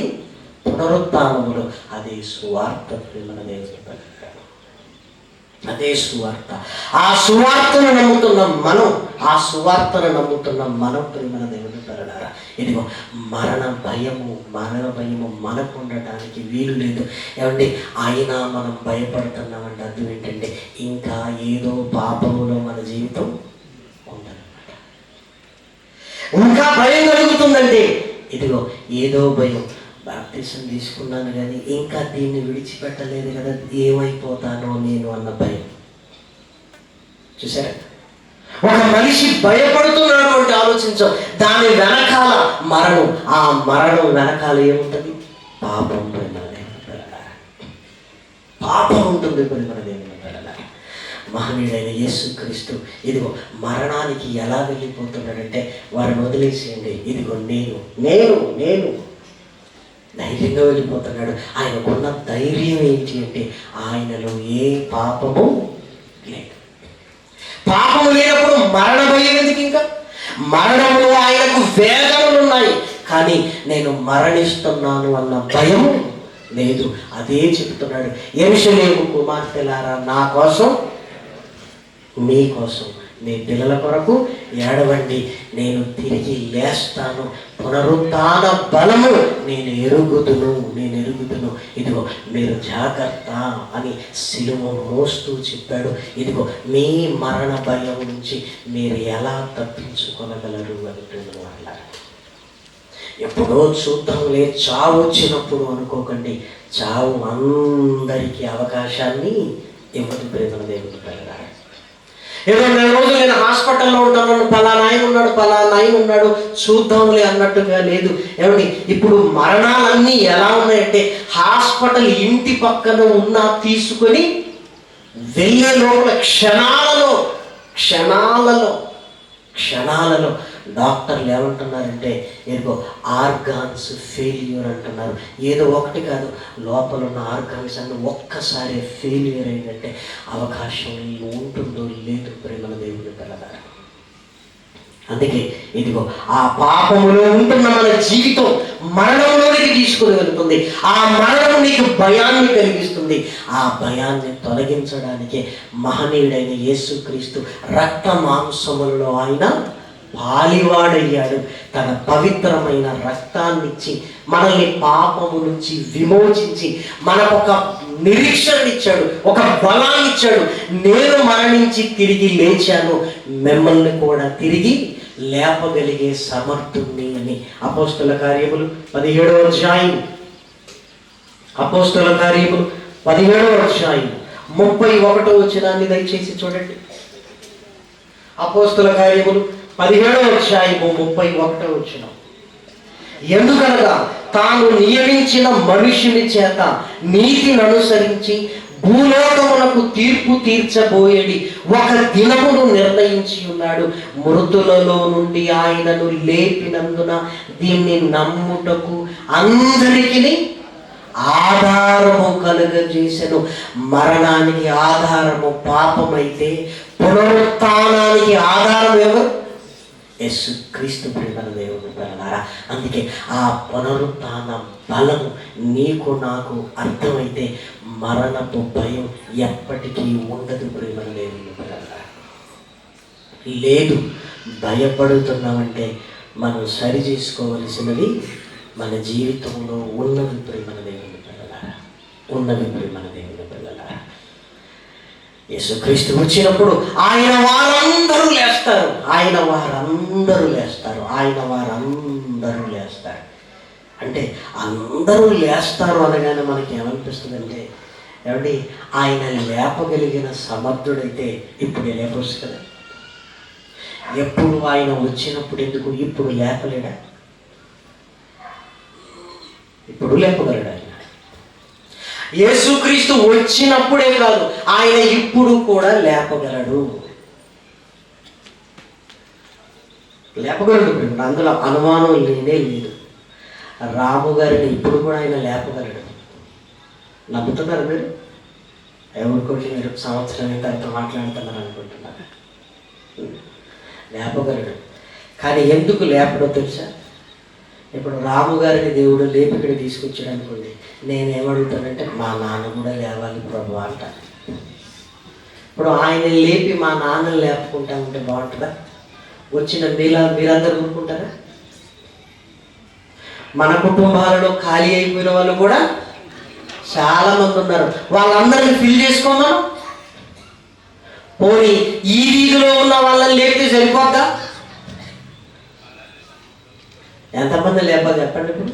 పునరుత్థానములు. అదే సువార్త ప్రేమల దేవుడు. అదే సువార్త. ఆ సువార్తను నమ్ముతున్న మనం ప్రేమల దేవుడు పిల్లలారా, ఇదిగో మరణ భయము మనకు ఉండటానికి వీలు లేదు. ఏమంటే అయినా మనం భయపడుతున్నామంటే అర్థం ఏంటంటే ఇంకా ఏదో పాపములో మన జీవితం ఉందన్నమాట. ఇంకా భయం కలుగుతుందండి. ఇదిగో ఏదో భయం. బాప్తిసం తీసుకున్నాను కానీ ఇంకా దీన్ని విడిచిపెట్టలేదు కదా, ఏమైపోతానో నేను అన్న భయం. చూసారా? ఒక మనిషి భయపడుతున్నాడు అంటే ఆలోచించాం, దాని వెనకాల మరణం. ఆ మరణం వెనకాల ఏముంటుంది? పాపం ఉంటుంది. మహనీయుడైన యేసుక్రీస్తు ఇదిగో మరణానికి ఎలా వెళ్ళిపోతున్నాడంటే, వారిని వదిలేసేయండి, ఇదిగో నేను ధైర్యంగా వెళ్ళిపోతున్నాడు. ఆయనకున్న ధైర్యం ఏంటి అంటే ఆయనలో ఏ పాపము లేదు. పాపము లేనప్పుడు మరణ భయం ఎందుకు? ఇంకా మరణంలో ఆయనకు వేదనలు ఉన్నాయి, కానీ నేను మరణిస్తున్నాను అన్న భయం లేదు. అదే చెప్తున్నాడు, యెరూషలేము కుమార్తెలారా, నా కోసం మీ కోసం మీ పిల్లల కొరకు ఏడవండి, నేను తిరిగి లేస్తాను, పునరుత్థాన బలము నేను ఎరుగుదును. ఇదిగో మీరు జాగ్రత్త అని సిలువ మోస్తూ చెప్పాడు. ఇదిగో మీ మరణ భయం నుంచి మీరు ఎలా తప్పించుకోగలరు అని. ఎప్పుడో చూద్దాంలే, చావు వచ్చినప్పుడు అనుకోకండి. చావు అందరికీ అవకాశాన్ని ఇవ్వదు ప్రేమ దేవుని పిల్లలారా. ఏదో 4 రోజులు నేను హాస్పిటల్లో ఉంటాను, పలానా ఆయన ఉన్నాడు చూద్దాంలే అన్నట్టుగా లేదు. ఏమండి, ఇప్పుడు మరణాలన్నీ ఎలా ఉన్నాయంటే హాస్పిటల్ ఇంటి పక్కన ఉన్నా తీసుకొని వెళ్ళే లోపల క్షణాలలో డాక్టర్లు ఏమంటున్నారంటే ఏదో ఆర్గాన్స్ ఫెయిల్యూర్ అంటున్నారు. ఏదో ఒకటి కాదు, లోపల ఉన్న ఆర్గాన్స్ అన్నీ ఒక్కసారి ఫెయిల్యూర్ అయిందంటే అవకాశం ఉంటుందో లేదు ప్రేమల దేవుని పిల్లలారా. అందుకే ఇదిగో ఆ పాపములో ఉంటున్న మన జీవితం మరణంలోనికి తీసుకుని వెళుతుంది. ఆ మరణం నీకు భయాన్ని కలిగిస్తుంది. ఆ భయాన్ని తొలగించడానికి మహనీయుడైన యేసుక్రీస్తు రక్త మాంసములలో ఆయన పాలివాడయ్యాడు. తన పవిత్రమైన రక్తాన్నిచ్చి మనల్ని పాపము నుంచి విమోచించి మనకొక నిరీక్షణనిచ్చాడు, ఒక బలాన్ని ఇచ్చాడు. నేను మరణించి తిరిగి లేచాను, మిమ్మల్ని కూడా తిరిగి లేపగలిగే సమర్థుణ్ణి అని. అపోస్తల కార్యములు 17వ అధ్యాయం, అపోస్తల కార్యములు 17వ అధ్యాయం 31వ వచనాన్ని దయచేసి చూడండి. అపోస్తల కార్యములు 17వ అధ్యాయము 31వ వచనం. ఎందుకనగా తాను నియమించిన మనుషుని చేత నీతిని అనుసరించి భూలోకమునకు తీర్పు తీర్చబోయేడి ఒక దినమును నిర్ణయించి ఉన్నాడు. మృతులలో నుండి ఆయనను లేపినందున దీన్ని నమ్ముటకు అందరికీ ఆధారము కలుగజేసెను. మరణానికి ఆధారము పాపమైతే పునరుత్థానానికి ఆధారం ఎవరు? యేసుక్రీస్తు ప్రేమల దేవుని పిల్లలారా. అందుకే ఆ పునరుత్థాన బలము నీకు నాకు అర్థమైతే మరణపు భయం ఎప్పటికీ ఉండదు ప్రేమల దేవుని పిల్లలారా. లేదు, భయపడుతున్నామంటే మనం సరి చేసుకోవలసినవి మన జీవితంలో ఉన్నవి ప్రేమల దేవుని పిల్లలారా, ఉన్నవి ప్రేమల దేవుని పిల్లలారా. యేసుక్రీస్తు వచ్చినప్పుడు ఆయన వారందరూ లేస్తారు. అంటే అందరూ లేస్తారు అనగానే మనకి ఏమనిపిస్తుందంటే, ఏమండి, ఆయన లేపగలిగిన సమర్థుడైతే ఇప్పుడు లేపొచ్చు కదా. ఎప్పుడు ఆయన వచ్చినప్పుడు ఎందుకు ఇప్పుడు లేపలేడా? ఇప్పుడు లేపగలడు ఆయన. యేసుక్రీస్తు వచ్చినప్పుడే కాదు, ఆయన ఇప్పుడు కూడా లేపగలడు. అందులో అనుమానం లేనే లేదు. రాము గారిని ఇప్పుడు కూడా ఆయన లేపగలడు. నమ్ముతున్నారు మీరు? ఎవరికోటి మీరు సంవత్సరం తర్వాత మాట్లాడుతున్నారు అనుకుంటున్నారు. లేపగలడు. కానీ ఎందుకు లేపడో తెలుసా? ఇప్పుడు రాము గారిని దేవుడు లేపి ఇక్కడ తీసుకొచ్చాడు అనుకోండి, నేనేమడుగుతానంటే మా నాన్న కూడా లేవాలి ప్రభు అంటాను. ఇప్పుడు ఆయన లేపి మా నాన్నని లేపుకుంటా ఉంటే బాగుంటుందా? వచ్చిన మీరందరూ ఊరుకుంటారా? మన కుటుంబాలలో ఖాళీ అయిపోయిన వాళ్ళు కూడా చాలా మంది ఉన్నారు. వాళ్ళందరినీ ఫిల్ చేసుకోమను. పోనీ ఈ వీధిలో ఉన్న వాళ్ళని లేపితే సరిపోద్దా? ఎంతమంది లేపా చెప్పండి. ఇప్పుడు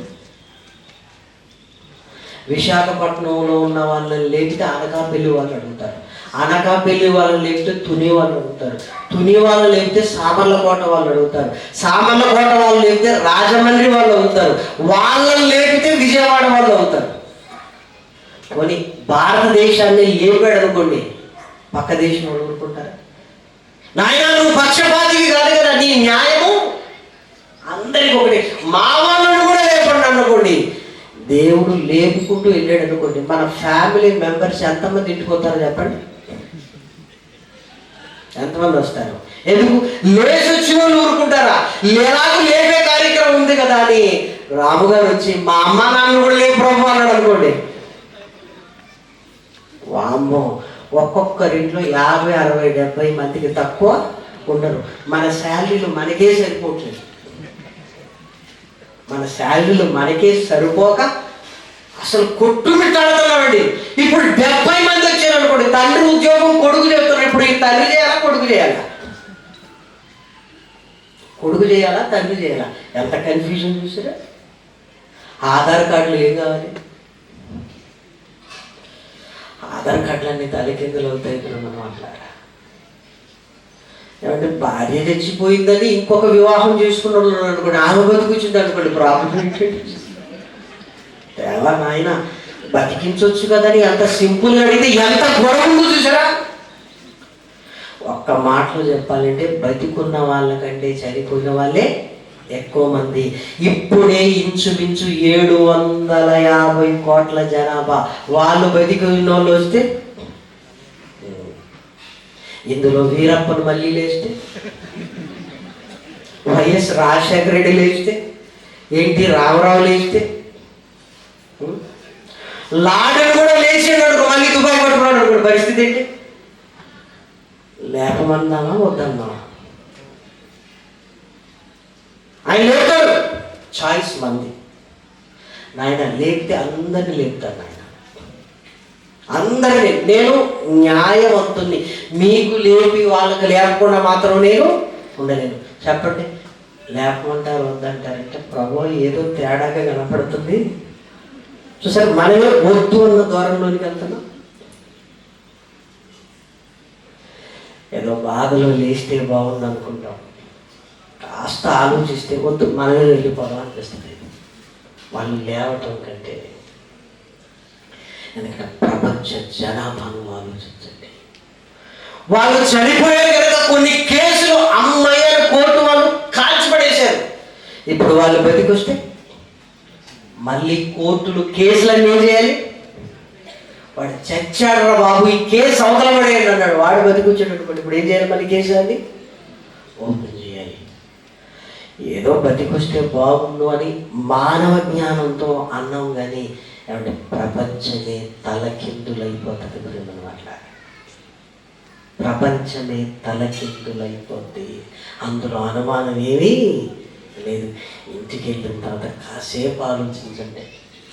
విశాఖపట్నంలో ఉన్న వాళ్ళని లేపితే అనకాపల్లి వాళ్ళు అడుగుతారు, అనకాపల్లి వాళ్ళని లేపితే తుని వాళ్ళు అడుగుతారు, తుని వాళ్ళు లేపితే సామర్లకోట వాళ్ళు అడుగుతారు, సామర్లకోట వాళ్ళు లేపితే రాజమండ్రి వాళ్ళు అవుతారు, వాళ్ళని లేపితే విజయవాడ వాళ్ళు అవుతారు. కొని భారతదేశాన్ని లేపాడు అనుకోండి, పక్క దేశం వాళ్ళు ఊరుకుంటారా? నాయన నువ్వు పక్షపాతివి కాదు కదా, నీ న్యాయము అందరికి ఒకటి. మా వాళ్ళను కూడా లేపండి అనుకోండి, దేవుడు లేపుకుంటూ వెళ్ళాడు అనుకోండి, మన ఫ్యామిలీ మెంబర్స్ ఎంతమంది ఇంటికి వస్తారో చెప్పండి? ఎంతమంది వస్తారు? ఎందుకు? లేచి వచ్చిన వాళ్ళు ఊరుకుంటారా? ఎలాగో లేపే కార్యక్రమం ఉంది కదా అని రాముగారు వచ్చి మా అమ్మ నాన్న కూడా లేపు ప్రభు అన్నాడు అనుకోండి, వామ్మో, ఒక్కొక్కరింట్లో 50, 60, 70 మందికి తక్కువ ఉండరు. మన శాలరీలు మనకే సరిపోవట్లేదు. మన శాలరీలు మనకే సరిపోక అసలు కొట్టుమిట్టాడుతున్నామండి. ఇప్పుడు 70 మంది వచ్చారు అనుకోండి, తండ్రి ఉద్యోగం కొడుకు చేస్తున్నారు. ఇప్పుడు ఈ తండ్రి చేయాలా కొడుకు చేయాలా? కొడుకు చేయాలా తండ్రి చేయాలా? ఎంత కన్ఫ్యూజన్ చూసారా? ఆధార్ కార్డులు ఏం కావాలి? ఆధార్ కార్డులన్నీ తలకిందులు అవుతాయి ఇప్పుడు మనం మాట్లాడాలి. ఏమంటే భార్య చచ్చిపోయిందని ఇంకొక వివాహం చేసుకున్నాడు అనుకోండి, ఆమె బతికొచ్చింది అనుకోండి, ప్రాబ్లం ఏంటంటే తేవా నాయన బతికించవచ్చు కదని అంత సింపుల్గా అడిగితే ఎంత గొడవ ఉందో చూసారా. ఒక్క మాటలో చెప్పాలంటే బతికున్న వాళ్ళకంటే చనిపోయిన వాళ్ళే ఎక్కువ మంది. ఇప్పుడే ఇంచుమించు 750 కోట్ల జనాభా వాళ్ళు బతికిన వాళ్ళు వస్తే, ఇందులో వీరప్పను మళ్ళీ లేస్తే, వైఎస్ రాజశేఖర రెడ్డి లేస్తే, ఎన్టీ రామారావు లేస్తే, లాడను కూడా లేచాడు మళ్ళీ దుబాయ్ పట్టుకున్నాడు అనుకోండి, పరిస్థితి ఏంటి? లేపమందామా వద్దందామా? ఆయన లేపుతాడు, చాయిస్ మంది. నాయన లేపితే అందరినీ లేపుతాడు నాయన, అందరినీ. నేను న్యాయవంతుని, మీకు లేపి వాళ్ళకి లేపకుండా మాత్రం నేను ఉండలేను. చెప్పండి, లేపమంటారు వద్దంటారంటే ప్రభు ఏదో తేడాగా కనపడుతుంది. చూసారు, మనమే వద్దు అన్న దూరంలోనికి వెళ్తున్నాం. ఏదో బాధలో లేస్తే బాగుంది అనుకుంటాం, కాస్త ఆలోచిస్తే వద్దు మనమే వెళ్ళిపోదాం అనిపిస్తుంది. వాళ్ళు లేవటం కంటే ఎందుకంటే ప్రపంచ జనాభాను ఆలోచించండి. వాళ్ళు చనిపోయారు కనుక కొన్ని కేసులు అమ్మయ్య కోర్టు వాళ్ళు కాల్చిపడేశారు. ఇప్పుడు వాళ్ళు బతికొస్తే మళ్ళీ కోర్టులు కేసులన్నీ ఏం చేయాలి? వాడు చచ్చాడు బాబు, ఈ కేసు అవతల పడేయండి అన్నాడు, వాడు బతికొచ్చేటటువంటి ఇప్పుడు ఏం చేయాలి? మళ్ళీ కేసు అన్ని ఓపెన్ చేయాలి. ఏదో బతికొస్తే బాగుండు అని మానవ జ్ఞానంతో అన్నాం కానీ ఏమంటే ప్రపంచమే తలకిందులైపోతుంది. మరి మనం అట్లా ప్రపంచమే తలకిందులైపోద్ది, అందులో అనుమానం ఏమీ లేదు. ఇంటికి వెళ్ళిన తర్వాత కాసేపు ఆలోచించండి,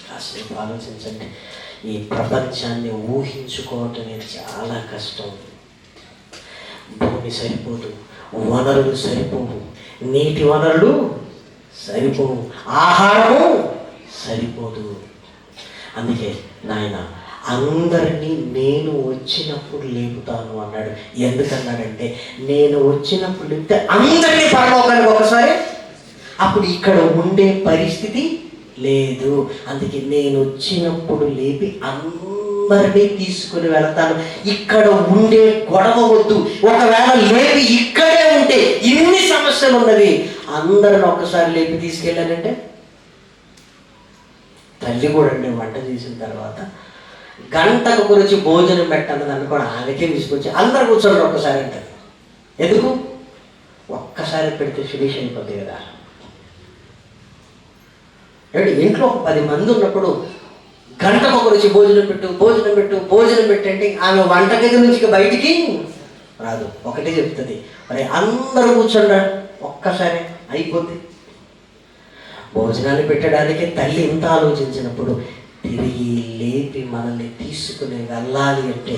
కాసేపు ఆలోచించండి. ఈ ప్రపంచాన్ని ఊహించుకోవటం అనేది చాలా కష్టం. భూమి సరిపోదు, వనరులు సరిపోవు, నీటి వనరులు సరిపోవు, ఆహారము సరిపోదు. అందుకే నాయన అందరినీ నేను వచ్చినప్పుడు లేపుతాను అన్నాడు. ఎందుకన్నాడంటే నేను వచ్చినప్పుడు లేపితే అందరినీ పరలోకానికి ఒకసారి, అప్పుడు ఇక్కడ ఉండే పరిస్థితి లేదు. అందుకే నేను వచ్చినప్పుడు లేపి అందరినీ తీసుకుని వెళతాను. ఇక్కడ ఉండే గొడవ వద్దు. ఒకవేళ లేపి ఇక్కడే ఉంటే ఇన్ని సమస్యలు ఉన్నవి, అందరిని ఒక్కసారి లేపి తీసుకెళ్ళానంటే, తల్లి కూడా వంట చేసిన తర్వాత గంటకు గురించి భోజనం పెట్టన్నది అనుకోండి, ఆమెకే తీసుకొచ్చి అందరు కూర్చోండి ఒక్కసారి అంటారు. ఎందుకు? ఒక్కసారి పెడితే ఫినిష్ అయిపోద్ది కదా. ఏమిటి, ఇంట్లో 10 మంది ఉన్నప్పుడు గంటకు గురించి భోజనం పెట్టు, భోజనం పెట్టు, భోజనం పెట్టండి, ఆమె వంటగది నుంచి బయటికి రాదు. ఒకటే చెప్తుంది, మరి అందరూ కూర్చోండి ఒక్కసారి అయిపోద్ది. భోజనాలు పెట్టడానికి తల్లి ఇంత ఆలోచించినప్పుడు తిరిగి లేపి మనల్ని తీసుకుని వెళ్ళాలి అంటే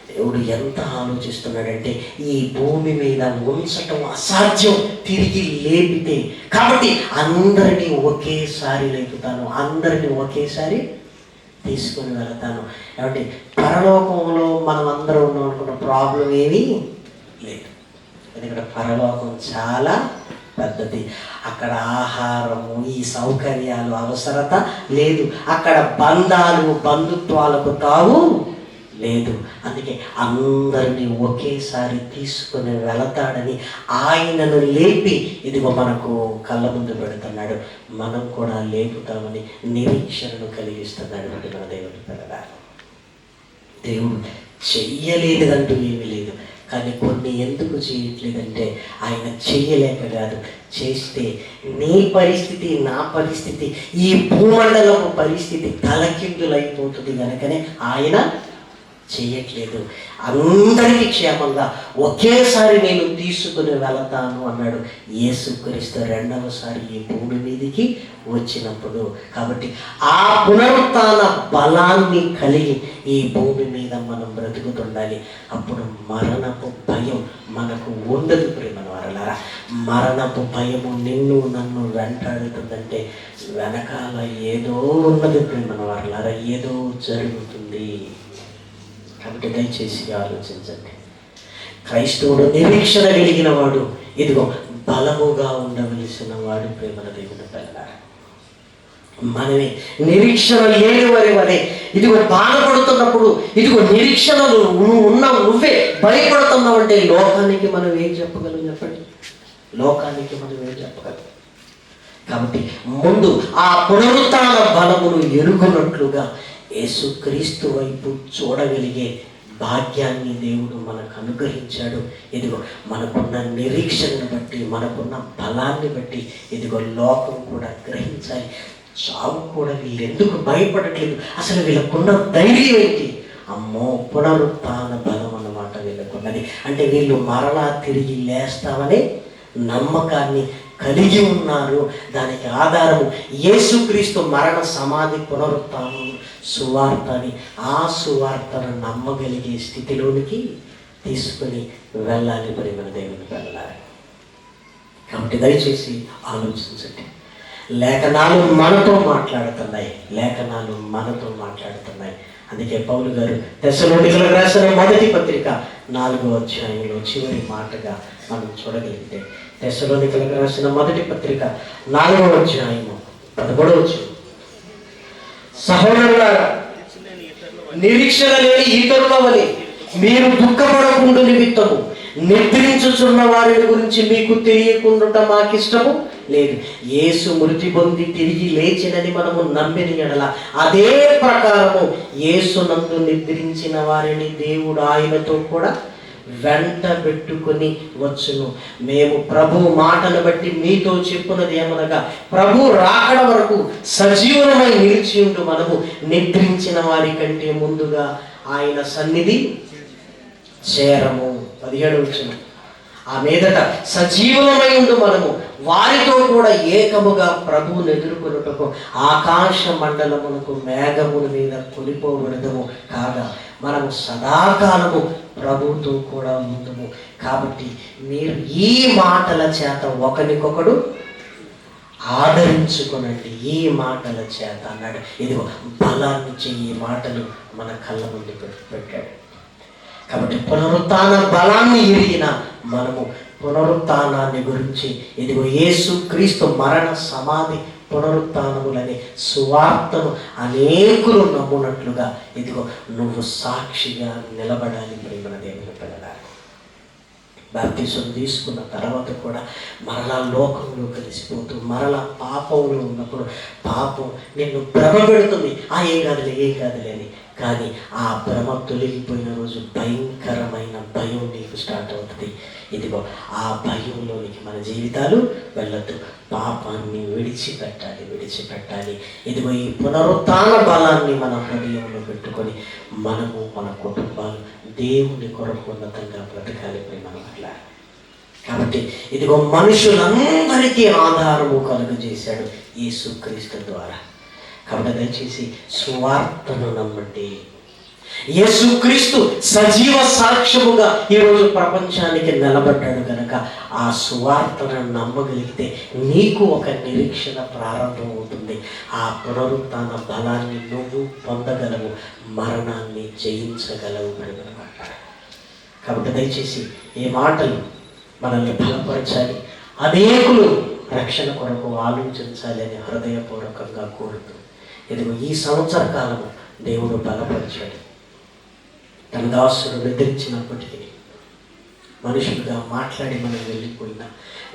దేవుడు ఎంత ఆలోచిస్తున్నాడంటే ఈ భూమి మీద ఉంచటం అసాధ్యం, తిరిగి లేపితే. కాబట్టి అందరినీ ఒకేసారి లేపుతాను, అందరినీ ఒకేసారి తీసుకుని వెళతాను. కాబట్టి పరలోకంలో మనం అందరం ఉన్నాం అనుకున్న ప్రాబ్లం ఏమీ లేదు. ఎందుకంటే పరలోకం చాలా పెద్దది. అక్కడ ఆహారము, ఈ సౌకర్యాలు అవసరత లేదు. అక్కడ బంధాలు, బంధుత్వాలకు తావు లేదు. అందుకే అందరినీ ఒకేసారి తీసుకుని వెళతాడని ఆయనను లేపి ఇదిగో మనకు కళ్ళ ముందు పెడుతున్నాడు. మనం కూడా లేపుతామని నిరీక్షణను కలిగిస్తున్నాడు. అంటే మన దేవుడి పిల్లల, దేవుడు చెయ్యలేదంటూ ఏమీ లేదు. కానీ కొన్ని ఎందుకు చేయట్లేదంటే ఆయన చెయ్యలేక కాదు, చేస్తే నీ పరిస్థితి, నా పరిస్థితి, ఈ భూమండలపు పరిస్థితి తలకిందులైపోతుంది కనుకనే ఆయన చేయట్లేదు. అందరికీ క్షేమంగా ఒకేసారి నేను తీసుకుని వెళతాను అన్నాడు యేసుక్రీస్తు రెండవసారి ఈ భూమి మీదకి వచ్చినప్పుడు. కాబట్టి ఆ పునరుత్థాన బలాన్ని కలిగి ఈ భూమి మీద మనం బ్రతుకుతుండాలి. అప్పుడు మరణపు భయం మనకు ఉండదు. ప్రేమ వారలారా, మరణపు భయము నిన్ను నన్ను వెంటాడుతుందంటే వెనకాల ఏదో ఉన్నది. ప్రేమ వారలారా, ఏదో జరుగుతుంది. కాబట్టి దయచేసి ఆలోచించండి. క్రైస్తవుడు నిరీక్షణ కలిగిన వాడు, ఇదిగో బలముగా ఉండవలసిన వాడు. ప్రేమల దేవుని పిల్లలారా, మనమే నిరీక్షణ లేని వారి వలె ఇదిగో బాధపడుతున్నప్పుడు, ఇదిగో నిరీక్షణలు నువ్వే భయపడుతున్నావు అంటే లోకానికి మనం ఏం చెప్పగలం? చెప్పండి, లోకానికి మనం ఏం చెప్పగలం? కాబట్టి ముందు ఆ పునరుత్థాన బలమును ఎరుగునట్లుగా యేసుక్రీస్తు వైపు చూడగలిగే భాగ్యాన్ని దేవుడు మనకు అనుగ్రహించాడు. ఇదిగో మనకున్న నిరీక్షణను బట్టి, మనకున్న బలాన్ని బట్టి ఇదిగో లోకం కూడా గ్రహించాలి. చావు కూడా వీళ్ళు ఎందుకు భయపడట్లేదు? అసలు వీళ్ళకున్న ధైర్యం ఏంటి? అమ్మో, పునరుత్థాన బలం అన్నమాట వీళ్ళకున్నది. అంటే వీళ్ళు మరలా తిరిగి లేస్తామనే నమ్మకాన్ని కలిగి ఉన్నారు. దానికి ఆధారము యేసుక్రీస్తు మరణ, సమాధి, పునరుత్థానం సువార్త అని. ఆ సువార్తను నమ్మగలిగే స్థితిలోనికి తీసుకుని వెళ్ళాలి. మరి మన దేవుని వెళ్ళాలి. కాబట్టి దయచేసి ఆలోచించండి. లేఖనాలు మనతో మాట్లాడుతున్నాయి, లేఖనాలు మనతో మాట్లాడుతున్నాయి. అందుకే పౌలు గారు తెస్సలోనికలకు రాసిన మొదటి పత్రిక 4వ అధ్యాయంలో చివరి మాటగా మనం చూడగలిగితే, తెస్సలోనికలకు రాసిన మొదటి పత్రిక 4వ అధ్యాయము 11వ వచనం, సహోదరులారా, నిరీక్షణ లేని ఇతరుల వలె మీరు దుఃఖపడకుండా నిమిత్తము నిద్రించుచున్న వారిని గురించి మీకు తెలియకుండా మాకిష్టము లేదు. యేసు మృతి పొంది తిరిగి లేచినని మనము నమ్మిన ఎడల అదే ప్రకారము యేసునందు నిద్రించిన వారిని దేవుడు ఆయనతో కూడా వెంట పెట్టుకొని వచ్చును. మేము ప్రభు మాటను బట్టి మీతో చెప్పున్నది ఏమనగా, ప్రభు రాకడ వరకు సజీవమై నిలిచి ఉండు మనము నిద్రించిన వారి కంటే ముందుగా ఆయన సన్నిధి చేరము. 17వ వచనం, ఆ మీదట సజీవమై ఉండు మనము వారితో కూడా ఏకముగా ప్రభువును ఎదుర్కొనుటకు ఆకాశ మండలమునకు మేఘముల మీద కొనిపోబడదము. కాగా మనము సదాకాలము ప్రభువుతో కూడా ఉందము. కాబట్టి మీరు ఈ మాటల చేత ఒకరికొకడు ఆదరించుకొనండి. ఈ మాటల చేత అన్నాడు. ఇదిగో బలాన్నిచ్చే ఈ మాటలు మన కళ్ళ ముందు పెట్టాడు. కాబట్టి పునరుత్థాన బలాన్ని ఎరిగిన మనము పునరుత్థానాన్ని గురించి, ఇదిగో యేసుక్రీస్తు మరణ, సమాధి, పునరుత్థానములనే సువార్తను అనేకులు నమ్మునట్లుగా ఇదిగో నువ్వు సాక్షిగా నిలబడాలి. ప్రేమన దేవుని పిల్లలారా, బాప్తిసం తీసుకున్న తర్వాత కూడా మరలా లోకంలో కలిసిపోతూ మరలా పాపంలో ఉన్నప్పుడు పాపం నిన్ను భ్రమ పెడుతుంది. ఏం కాదులే అని. కానీ ఆ భ్రమ తొలగిపోయిన రోజు భయంకరమైన భయం నీకు స్టార్ట్ అవుతుంది. ఇదిగో ఆ భయంలోనికి మన జీవితాలు వెళ్ళొద్దు. పాపాన్ని విడిచిపెట్టాలి. ఇదిగో ఈ పునరుత్థాన బలాన్ని మన హృదయంలో పెట్టుకొని మనము, మన కుటుంబాలు దేవుని కొరకు ఉన్నతంగా బ్రతకాలి. మనం అట్లా. కాబట్టి ఇదిగో మనుషులందరికీ ఆధారము కలుగజేశాడు యేసుక్రీస్తు ద్వారా. కాబట్టి దయచేసి సువార్తను నమ్మండి. యేసుక్రీస్తు సజీవ సాక్ష్యముగా ఈరోజు ప్రపంచానికి నిలబడ్డాడు కనుక ఆ సువార్తను నమ్మగలిగితే నీకు ఒక నిరీక్షణ ప్రారంభం అవుతుంది. ఆ పునరుత్థాన బలాన్ని నువ్వు పొందగలవు, మరణాన్ని జయించగలవు అన్నమాట. కాబట్టి దయచేసి ఈ మాటలు మనల్ని బలపరచాలి, అనేకులు రక్షణ కొరకు ఆలోచించాలి అని హృదయపూర్వకంగా కోరుతూ, ఇదిగో ఈ సంవత్సర కాలము దేవుడు బలపరిచాడు. తన దాసుడు నిద్రించినప్పటికీ, మనుషులుగా మాట్లాడి మనం వెళ్ళిపోయినా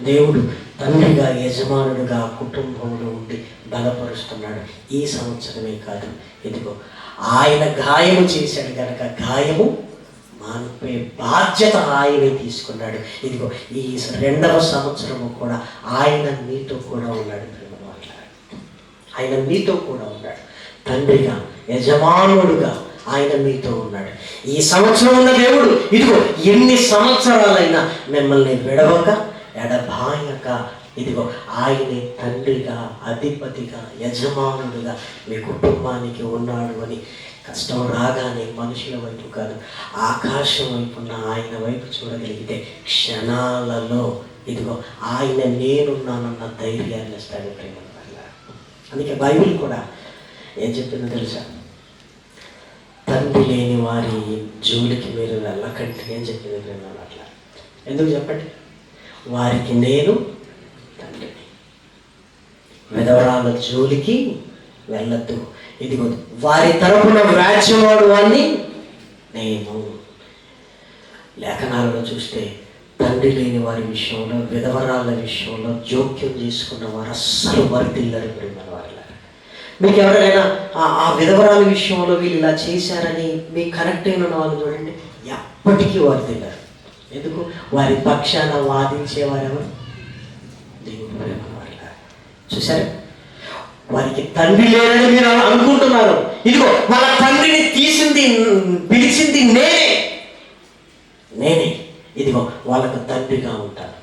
దేవుడు తండ్రిగా, యజమానుడుగా కుటుంబంలో ఉండి బలపరుస్తున్నాడు. ఈ సంవత్సరమే కాదు, ఇదిగో ఆయన గాయము చేశాడు కనుక గాయము మానిపోయే బాధ్యత ఆయనే తీసుకున్నాడు. ఇదిగో ఈ 2వ సంవత్సరము కూడా ఆయన నీతో కూడా ఉన్నాడు. ఆయన నీతో కూడా ఉన్నాడు. తండ్రిగా, యజమానుడుగా ఆయన మీతో ఉన్నాడు. ఈ సంవత్సరం ఉన్న దేవుడు ఇదిగో ఎన్ని సంవత్సరాలైనా మిమ్మల్ని విడవక ఎడబాయక ఇదిగో ఆయనే తండ్రిగా, అధిపతిగా, యజమానుడుగా మీ కుటుంబానికి ఉన్నాడు అని కష్టం రాగానే మనుషుల వైపు కాదు, ఆకాశం వైపు ఉన్న ఆయన వైపు చూడగలిగితే క్షణాలలో ఇదిగో ఆయన నేనున్నానన్న ధైర్యాన్ని ఇస్తాడు ప్రేమ వల్ల. అందుకే బైబిల్ కూడా ఏం చెప్పిందో తెలుసా? తండ్రి లేని వారి జోలికి మీరు వెళ్ళకండి అని చెప్పింది ప్రేమ. అట్లా ఎందుకు చెప్పండి? వారికి నేను తండ్రిని. విధవరాల జోలికి వెళ్ళద్దు. ఇదిగో వారి తరపున వ్యాజ్యవాడు వాడిని నేను. లేఖనాలలో చూస్తే తండ్రి లేని వారి విషయంలో, విధవరాల విషయంలో జోక్యం చేసుకున్న వారు అస్సలు వర్తిల్లరు ప్రేమ వాళ్ళ. మీకు ఎవరైనా ఆ విధవరాల విషయంలో వీళ్ళు ఇలా చేశారని మీకు కనెక్ట్ అయిన వాళ్ళు చూడండి, ఎప్పటికీ వర్తిల్లరు. ఎందుకు? వారి పక్షాన వాదించేవారెవరు? దేవుడు ప్రేమ వాళ్ళ. చూసారు? వారికి తండ్రి లేరని మీరు అనుకుంటున్నారు. ఇదిగో వాళ్ళ తండ్రిని పిలిచింది నేనే. ఇదిగో వాళ్ళకు తండ్రిగా ఉంటాను.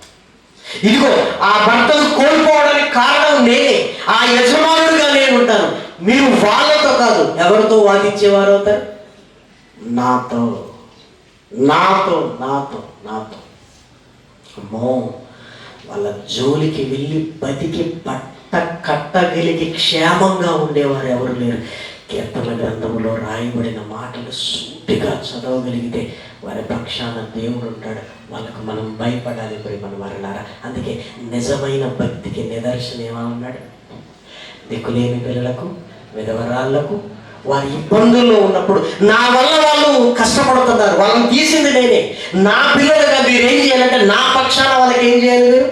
ఇదిగో ఆ భర్తను కోల్పోవడానికి కారణం నేనే, ఆ యజమానుడిగా నేను ఉంటాను. మీరు వాళ్ళతో కాదు, ఎవరితో వాదించేవారు అవుతారు? నాతో. అమ్మో, వాళ్ళ జోలికి వెళ్ళి బతికి కట్టగలిగి క్షేమంగా ఉండేవారు ఎవరు లేరు. కీర్తన గ్రంథంలో రాయబడిన మాటలు సూటిగా చదవగలిగితే వారి పక్షాన దేవుడు ఉంటాడు. వాళ్ళకు మనం భయపడాలి ప్రేమను వారలారా. అందుకే నిజమైన భక్తికి నిదర్శనం ఏమన్నాడు? దిక్కులేని పిల్లలకు, విధవరాళ్లకు, వారి ఇబ్బందుల్లో ఉన్నప్పుడు నా వల్ల వాళ్ళు కష్టపడుతున్నారు, వాళ్ళని తీసింది నేనే, నా పిల్లలుగా మీరు ఏం చేయాలంటే నా పక్షాన వాళ్ళకి ఏం చేయాలి? మీరు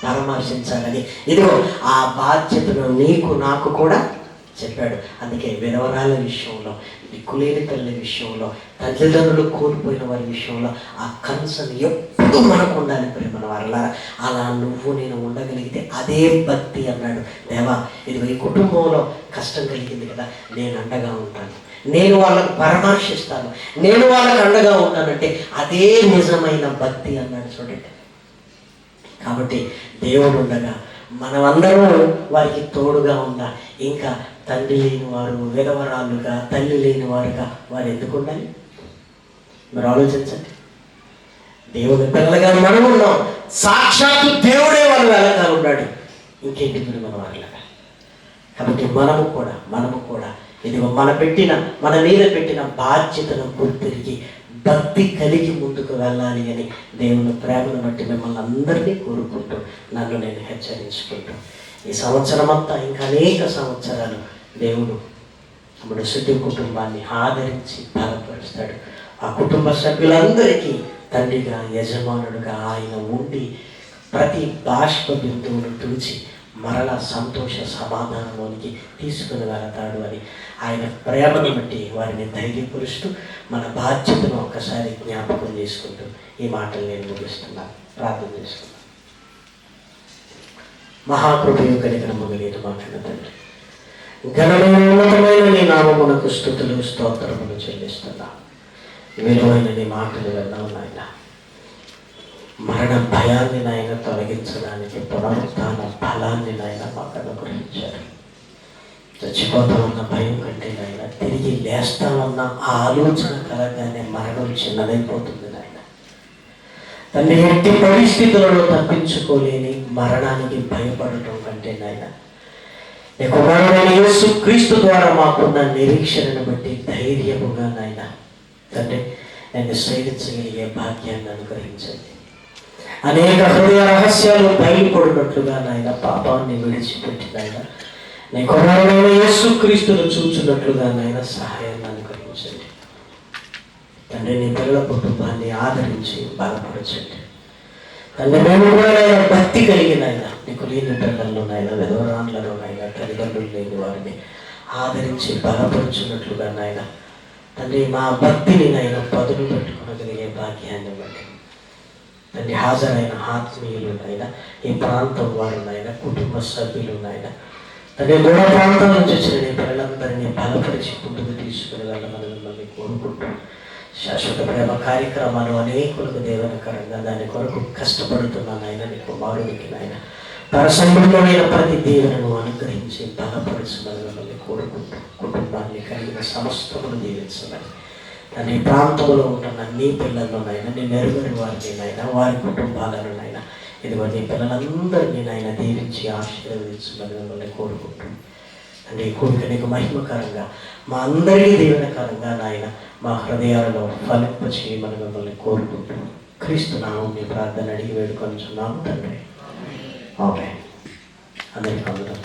పరామర్శించాలని ఇదిగో ఆ బాధ్యతను నీకు నాకు కూడా చెప్పాడు. అందుకే విధవరాల విషయంలో, దిక్కులేని తల్లి విషయంలో, తల్లిదండ్రులు కోల్పోయిన వారి విషయంలో ఆ కన్సర్న్ ఎప్పుడు మనకు ఉండాలి ప్రేమన వారలా. అలా నువ్వు నేను ఉండగలిగితే అదే భక్తి అన్నాడు. దేవా, ఇదిగో ఈ కుటుంబంలో కష్టం కలిగింది కదా, నేను అండగా ఉంటాను, నేను వాళ్ళకు పరామర్శిస్తాను, నేను వాళ్ళకు అండగా ఉంటానంటే అదే నిజమైన భక్తి అన్నాడు. చూడండి, కాబట్టి దేవుడు ఉండగా మనమందరం వారికి తోడుగా ఉందా? ఇంకా తండ్రి లేని వారు, విధవరాలుగా, తల్లి లేని వారుగా వారు ఎందుకు ఉండాలి? మీరు ఆలోచించండి. దేవుని పిల్లలుగా మనం ఉన్నాం, సాక్షాత్తు దేవుడే వాళ్ళు వెనకాల ఉన్నాడు. ఇంకేంటి మీరు మన వారిలాగా? కాబట్టి మనము కూడా ఇదిగో మన మీద పెట్టిన బాధ్యతను గుర్తిరిగి భక్తి కలిగి ముందుకు వెళ్ళాలి అని దేవుని ప్రేమను బట్టి మిమ్మల్ని అందరినీ కోరుకుంటూ నన్ను నేను హెచ్చరించుకుంటూ ఈ సంవత్సరం అంతా ఇంకా అనేక సంవత్సరాలు దేవుడు మన శుద్ధి కుటుంబాన్ని ఆదరించి బలపరుస్తాడు. ఆ కుటుంబ సభ్యులందరికీ తండ్రిగా, యజమానుడుగా ఆయన ఉండి ప్రతి బాష్ప బిందువును తుడిచి మరలా సంతోష సమాధానంలోనికి తీసుకుని వెళతాడు అని ఆయన ప్రేమను బట్టి వారిని ధైర్యపరుస్తూ మన బాధ్యతను ఒక్కసారి జ్ఞాపకం చేసుకుంటూ ఈ మాటలు నేను ముగిస్తున్నాను. ప్రార్థన చేసుకున్నాను. మహాకృపయు కనికరము కలిగిన మా కన్న తండ్రి, ఘనమైన ఉన్నతమైన నీ నామమునకు స్తుతులు స్తోత్రములు చెల్లిస్తున్నా. విలువైన నీ మాటలు విన్నావు నాయన. మరణ భయాన్ని నాయన తొలగించడానికి పునరుత్థాన బలాన్ని నాయన మాకు అనుగ్రహించారు. చచ్చిపోతామన్న భయం కంటే నాయన తిరిగి లేస్తామన్న ఆలోచన కలగానే మరణం చిన్నదైపోతుంది నాయన. తన ఎట్టి పరిస్థితులలో తప్పించుకోలేని మరణానికి భయపడటం కంటే నాయన నీ కుమారుడైన యేసుక్రీస్తు ద్వారా మాకున్న నిరీక్షణను బట్టి ధైర్యముగా నాయన తండ్రి నేను సేవించగలిగే భాగ్యాన్ని అనుగ్రహించండి. అనేక హృదయ రహస్యాలు బయలుపడినట్లుగా నాయన పాపాన్ని విడిచిపెట్టి నాయన నీ కుమారుడైన యేసుక్రీస్తును చూచున్నట్లుగా నాయన సహాయాన్ని అనుగ్రహించండి. తండ్రి నీ పిల్లల కుటుంబాన్ని ఆదరించి బలపరచండి. తండ్రి మేము కూడా నాయన భక్తి కలిగిన ఆయన నీకు లేని పిల్లల్లో నాయన, విధవరాన్లలో నాయన, తల్లిదండ్రులు లేని వారిని ఆదరించి బలపరుచున్నట్లుగా నాయన తండ్రి మా భక్తిని నాయన పదులు పెట్టుకోగలిగే భాగ్యాన్ని బట్టి తండ్రి హాజరైన ఆత్మీయులు నాయన, ఈ ప్రాంతం వారు నాయన, కుటుంబ సభ్యులు నాయన తన దూర ప్రాంతాల నుంచి వచ్చిన నీ పిల్లలందరినీ బలపరిచి ముందుకు తీసుకుని వెళ్ళమని మిమ్మల్ని కోరుకుంటూ శాశ్వత ప్రేమ కార్యక్రమాలు అనేకులకు దేవునికరంగా దాని కొరకు కష్టపడుతున్నాను ఆయన నీ కుమారుడికి నాయన పరసంబంధమైన ప్రతి దేవులను అనుగ్రహించి బలపరచమని మిమ్మల్ని కోరుకుంటూ కుటుంబాన్ని కలిగిన సమస్తమును దీవించమని నీ ప్రాంతంలో ఉంటున్న నీ పిల్లల్లోనైనా నీ నెరుగని వారిని నాయన వారి కుటుంబాలను నాయన ఇదిగో నీ పిల్లలందరినీ నాయన దీవించి ఆశీర్వదించమని మిమ్మల్ని కోరుకుంటూ నీ కోరిక నీకు మహిమకరంగా మా అందరికీ దీవెనకరంగా నాయన మా హృదయాలలో ఫలింప చేయమని మిమ్మల్ని కోరుకుంటూ క్రీస్తు నామం నీ ప్రార్థన అడిగి వేడుకొంచున్నాము తండ్రి. ఆమేన్. అందరికీ వందనాలు.